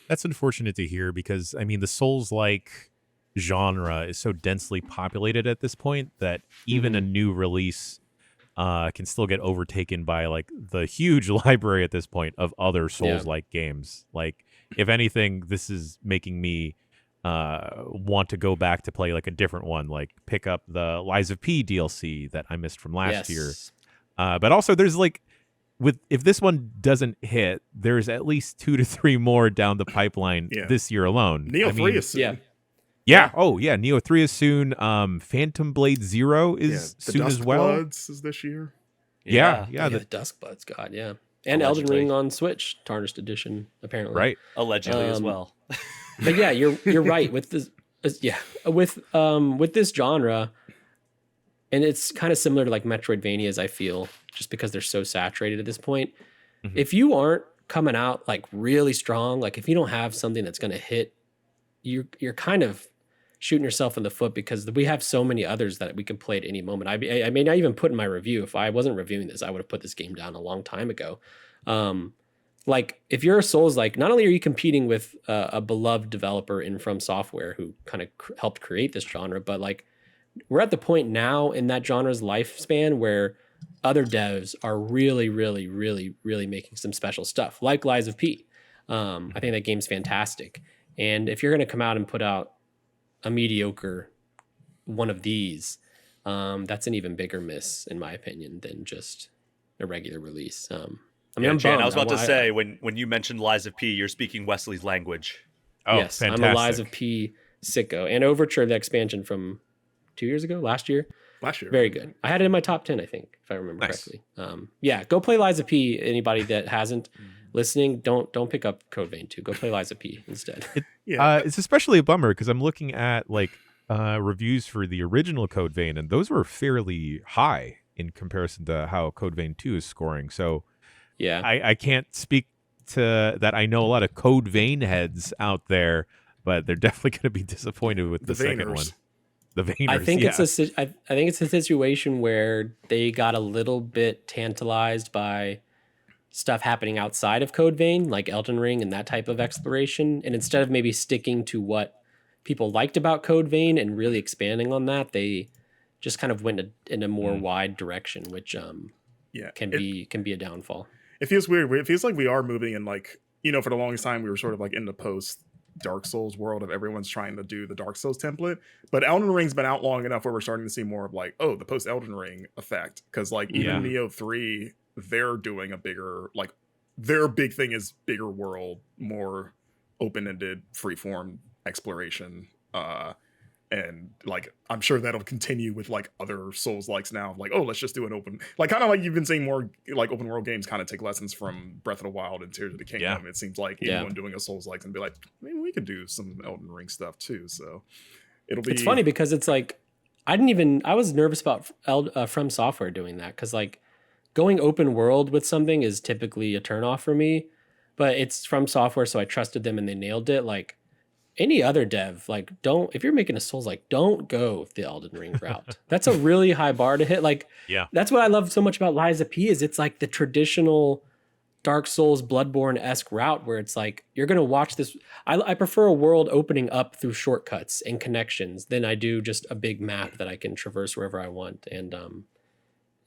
That's unfortunate to hear because, I mean, the Souls-like genre is so densely populated at this point that even a new release can still get overtaken by like the huge library at this point of other Souls-like games. Like, if anything, this is making me want to go back to play like a different one, like pick up the Lies of P DLC that I missed from last year. But also there's like, if this one doesn't hit, there's at least 2 to 3 more down the pipeline this year alone. Neo 3 is soon. Yeah. Oh yeah, Neo 3 is soon. Phantom Blade Zero is soon as well. Bloods is this year. Yeah. The Dusk Bloods, God, yeah. And Elden Ring on Switch, Tarnished Edition, apparently. Right. Allegedly as well. But yeah, you're right with this. With this genre, and it's kind of similar to like Metroidvanias, I feel, just because they're so saturated at this point. If you aren't coming out like really strong, like if you don't have something that's going to hit, you're kind of shooting yourself in the foot, because we have so many others that we can play at any moment. I may not even put in my review. If I wasn't reviewing this, I would have put this game down a long time ago. Like if you're a Souls, like not only are you competing with a beloved developer in From Software who kind of helped create this genre, but like we're at the point now in that genre's lifespan where other devs are really, really, really, really making some special stuff, like Lies of P. I think that game's fantastic. And if you're going to come out and put out a mediocre one of these, that's an even bigger miss, in my opinion, than just a regular release. I mean, Jan, I was about to say, when you mentioned Lies of P, you're speaking Wesley's language. Oh, yes, fantastic. I'm a Lies of P sicko. And Overture, the expansion from 2 years ago, last year. Very good. I had it in my top 10, I think, if I remember correctly. Go play Lies of P. Anybody that hasn't listening, don't pick up Code Vein 2. Go play Lies of P instead. It's especially a bummer because I'm looking at like reviews for the original Code Vein, and those were fairly high in comparison to how Code Vein 2 is scoring. So I can't speak to that. I know a lot of Code Vein heads out there, but they're definitely going to be disappointed with the second one. The Vayners. I think I think it's a situation where they got a little bit tantalized by stuff happening outside of Code Vein, like Elden Ring and that type of exploration, and instead of maybe sticking to what people liked about Code Vein and really expanding on that, they just kind of went in a more wide direction, which can be a downfall. It feels weird. It feels like we are moving in, like, for the longest time we were sort of like in the post Dark Souls world of everyone's trying to do the Dark Souls template, but Elden Ring's been out long enough where we're starting to see more of like, the post Elden Ring effect, because like even Neo 3, they're doing a bigger, like, their big thing is bigger world, more open-ended freeform exploration, and like I'm sure that'll continue with like other Souls likes now, like, let's just do an open, like, kind of like you've been seeing more like open world games kind of take lessons from Breath of the Wild and Tears of the Kingdom. It seems like anyone doing a Souls likes and be like, maybe we could do some Elden Ring stuff too. So it's funny because it's like I was nervous about From Software doing that, because like going open world with something is typically a turnoff for me, but it's From Software, so I trusted them and they nailed it. Like any other dev, like, if you're making a Souls, like, don't go the Elden Ring route. That's a really high bar to hit. Like, that's what I love so much about Lies of P is it's like the traditional Dark Souls Bloodborne-esque route where it's like, you're going to watch this. I prefer a world opening up through shortcuts and connections than I do just a big map that I can traverse wherever I want. And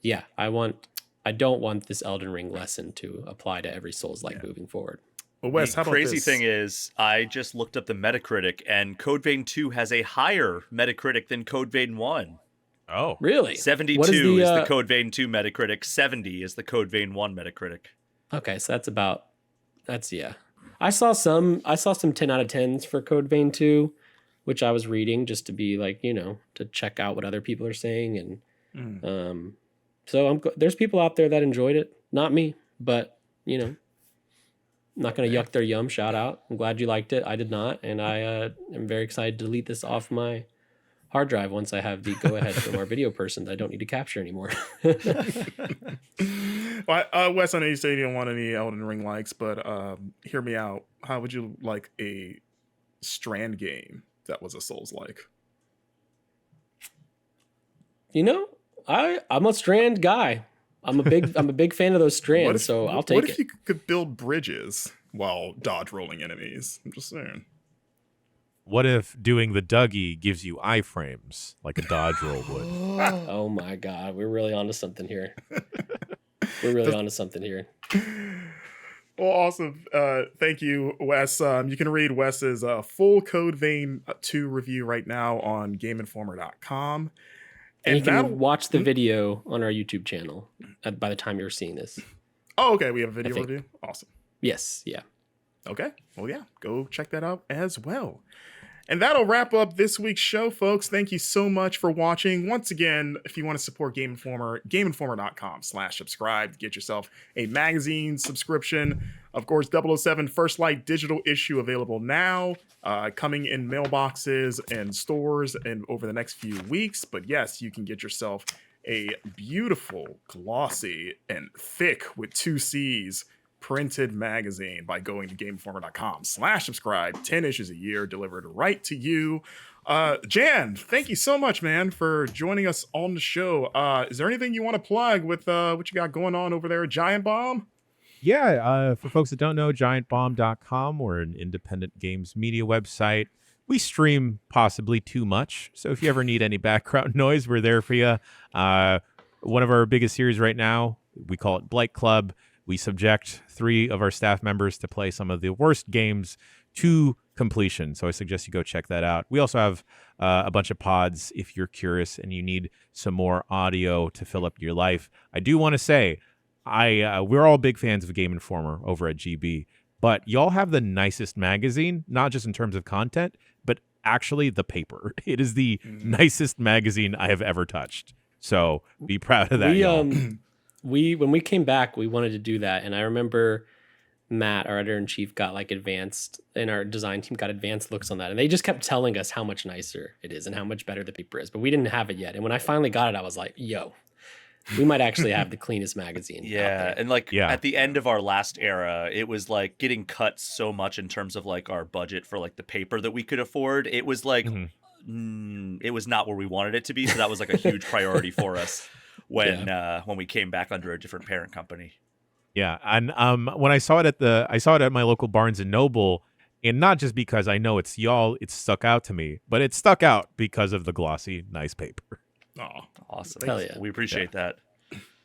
I don't want this Elden Ring lesson to apply to every Souls-like moving forward. Well, Wes, how about crazy this? thing is, I just looked up the Metacritic, and Code Vein 2 has a higher Metacritic than Code Vein 1. Oh, really? 72 is the Code Vein 2 Metacritic. 70 is the Code Vein 1 Metacritic. Okay, so that's I saw some 10 out of 10s for Code Vein 2, which I was reading just to be like, to check out what other people are saying, and so there's people out there that enjoyed it, not me, but I'm not going to yuck their yum. Shout out. I'm glad you liked it. I did not. And I am very excited to delete this off my hard drive once I have the go ahead from our video person that I don't need to capture anymore. Well, Wes, I know you say you don't want any Elden Ring likes, but hear me out. How would you like a Strand game that was a Souls-like? I'm a Strand guy. I'm a big fan of those strands, so I'll take it. What if you could build bridges while dodge rolling enemies? I'm just saying. What if doing the Dougie gives you iframes like a dodge roll would? Oh my God, we're really onto something here. Well, awesome. Thank you, Wes. You can read Wes's full Code Vein 2 review right now on GameInformer.com. And you can watch the video on our YouTube channel by the time you're seeing this. Oh, okay. We have a video review. Awesome. Yes. Yeah. Okay. Well, yeah. Go check that out as well. And that'll wrap up this week's show, folks. Thank you so much for watching. Once again, if you want to support Game Informer, GameInformer.com/subscribe to get yourself a magazine subscription. Of course, 007 First Light digital issue available now, coming in mailboxes and stores and over the next few weeks. But yes, you can get yourself a beautiful, glossy, and thick with 2 C's printed magazine by going to GameInformer.com/subscribe. 10 issues a year delivered right to you. Jan, thank you so much, man, for joining us on the show. Is there anything you want to plug with what you got going on over there at Giant Bomb? Yeah, for folks that don't know, giantbomb.com, we're an independent games media website. We stream possibly too much, so if you ever need any background noise, we're there for you. One of our biggest series right now, we call it Blight Club. We subject 3 of our staff members to play some of the worst games to completion. So I suggest you go check that out. We also have a bunch of pods if you're curious and you need some more audio to fill up your life. I do want to say, we're all big fans of Game Informer over at GB, but y'all have the nicest magazine, not just in terms of content, but actually the paper. It is the nicest magazine I have ever touched. So be proud of that, y'all. When we came back, we wanted to do that, and I remember Matt, our editor-in-chief, got like advanced, and our design team got advanced looks on that, and they just kept telling us how much nicer it is and how much better the paper is, but we didn't have it yet. And when I finally got it, I was like, yo, We might actually have the cleanest magazine. out Yeah, there. and like Yeah. at the end of our last era, it was like getting cut so much in terms of like our budget for like the paper that we could afford. It was like it was not where we wanted it to be, so that was like a huge priority for us when we came back under a different parent company. Yeah, and when I saw it at my local Barnes and Noble, and not just because I know it's y'all, it stuck out to me, but it stuck out because of the glossy, nice paper. Oh, Awesome. Hell yeah. We appreciate that.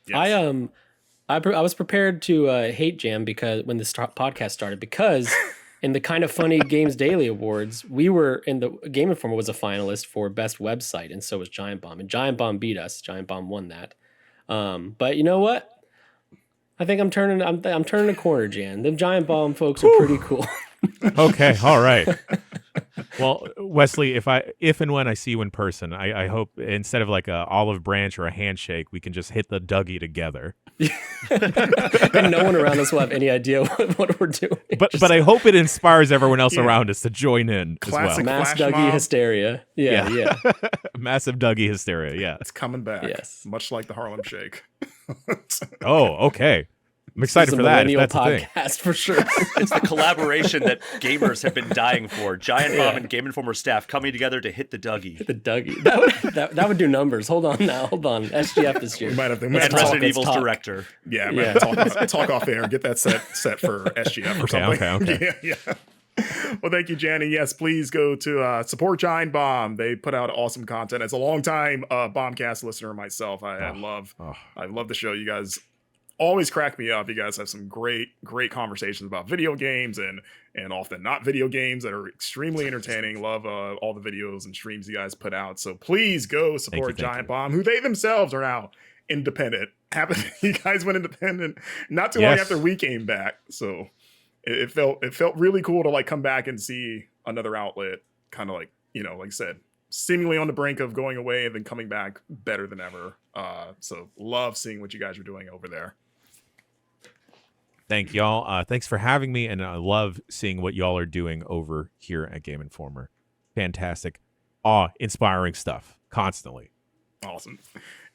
yes. I was prepared to hate Jam because when this podcast started, because in the Kind of Funny Games Daily Awards, we were in the Game Informer was a finalist for best website, and so was Giant Bomb, and Giant Bomb beat us. Giant Bomb won that. But you know what? I think I'm turning a corner, Jan. The Giant Bomb folks are pretty cool. Okay, all right. Well, Wesley, if and when I see you in person, I hope instead of like a olive branch or a handshake, we can just hit the Dougie together. And no one around us will have any idea what we're doing. But I hope it inspires everyone else around us to join in Classic as well. Mass flash Dougie mob. hysteria. Yeah. Massive Dougie hysteria. Yeah. It's coming back. Yes. Much like the Harlem Shake. Oh, okay. I'm excited It's a for that. If millennial that's the thing. podcast for sure. It's the collaboration that gamers have been dying for. Giant Bomb and Game Informer staff coming together to hit the Dougie. The Dougie. That would do numbers. Hold on. SGF this year. We might have to And Resident Evil's director. Yeah, Yeah. man. Talk off air. Get that set for SGF or something. Okay. Yeah. Well, thank you, Jan. And yes, please go to support Giant Bomb. They put out awesome content. As a longtime Bombcast listener myself, I love the show. You guys always crack me up. You guys have some great conversations about video games and often not video games that are extremely entertaining. Love all the videos and streams you guys put out. So please go support Giant Bomb, who they themselves are now independent. You guys went independent not too long after we came back. So it felt really cool to like come back and see another outlet, kind of like, like I said, seemingly on the brink of going away and then coming back better than ever. So love seeing what you guys are doing over there. Thank y'all. Thanks for having me, and I love seeing what y'all are doing over here at Game Informer. Fantastic, inspiring stuff constantly. Awesome.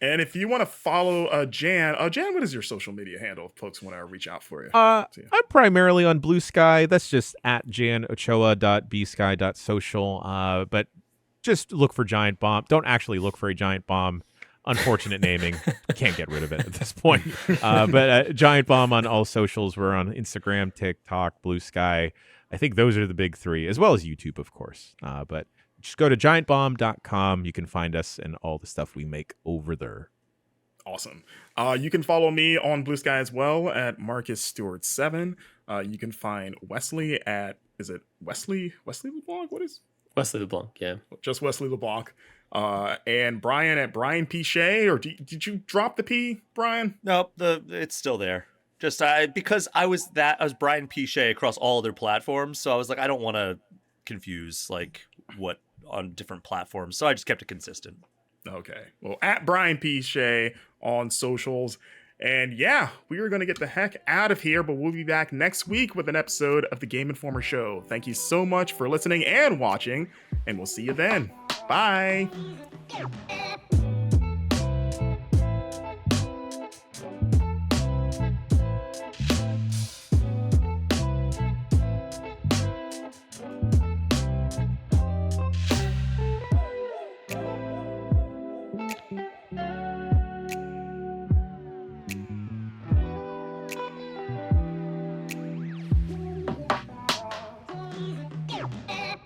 And if you want to follow Jan, what is your social media handle if folks want to reach out for you? I'm primarily on Blue Sky. That's just at janochoa.bsky.social. But just look for Giant Bomb. Don't actually look for a Giant Bomb. Unfortunate naming. Can't get rid of it at this point. But Giant Bomb on all socials. We're on Instagram, TikTok, Blue Sky. I think those are the big three, as well as YouTube, of course. But just go to giantbomb.com. You can find us and all the stuff we make over there. Awesome. You can follow me on Blue Sky as well at Marcus Stewart 7. You can find Wesley at, is it Wesley LeBlanc? What is Wesley LeBlanc, yeah. Just Wesley LeBlanc. And Brian at Brian P. Shea, or did you drop the P, Brian? Nope, it's still there. Just because I was Brian P. Shea across all other platforms, so I was like, I don't want to confuse like what on different platforms, so I just kept it consistent. Okay. Well, at Brian P. Shea on socials. And yeah, we are going to get the heck out of here, but we'll be back next week with an episode of the Game Informer Show. Thank you so much for listening and watching, and we'll see you then. Bye.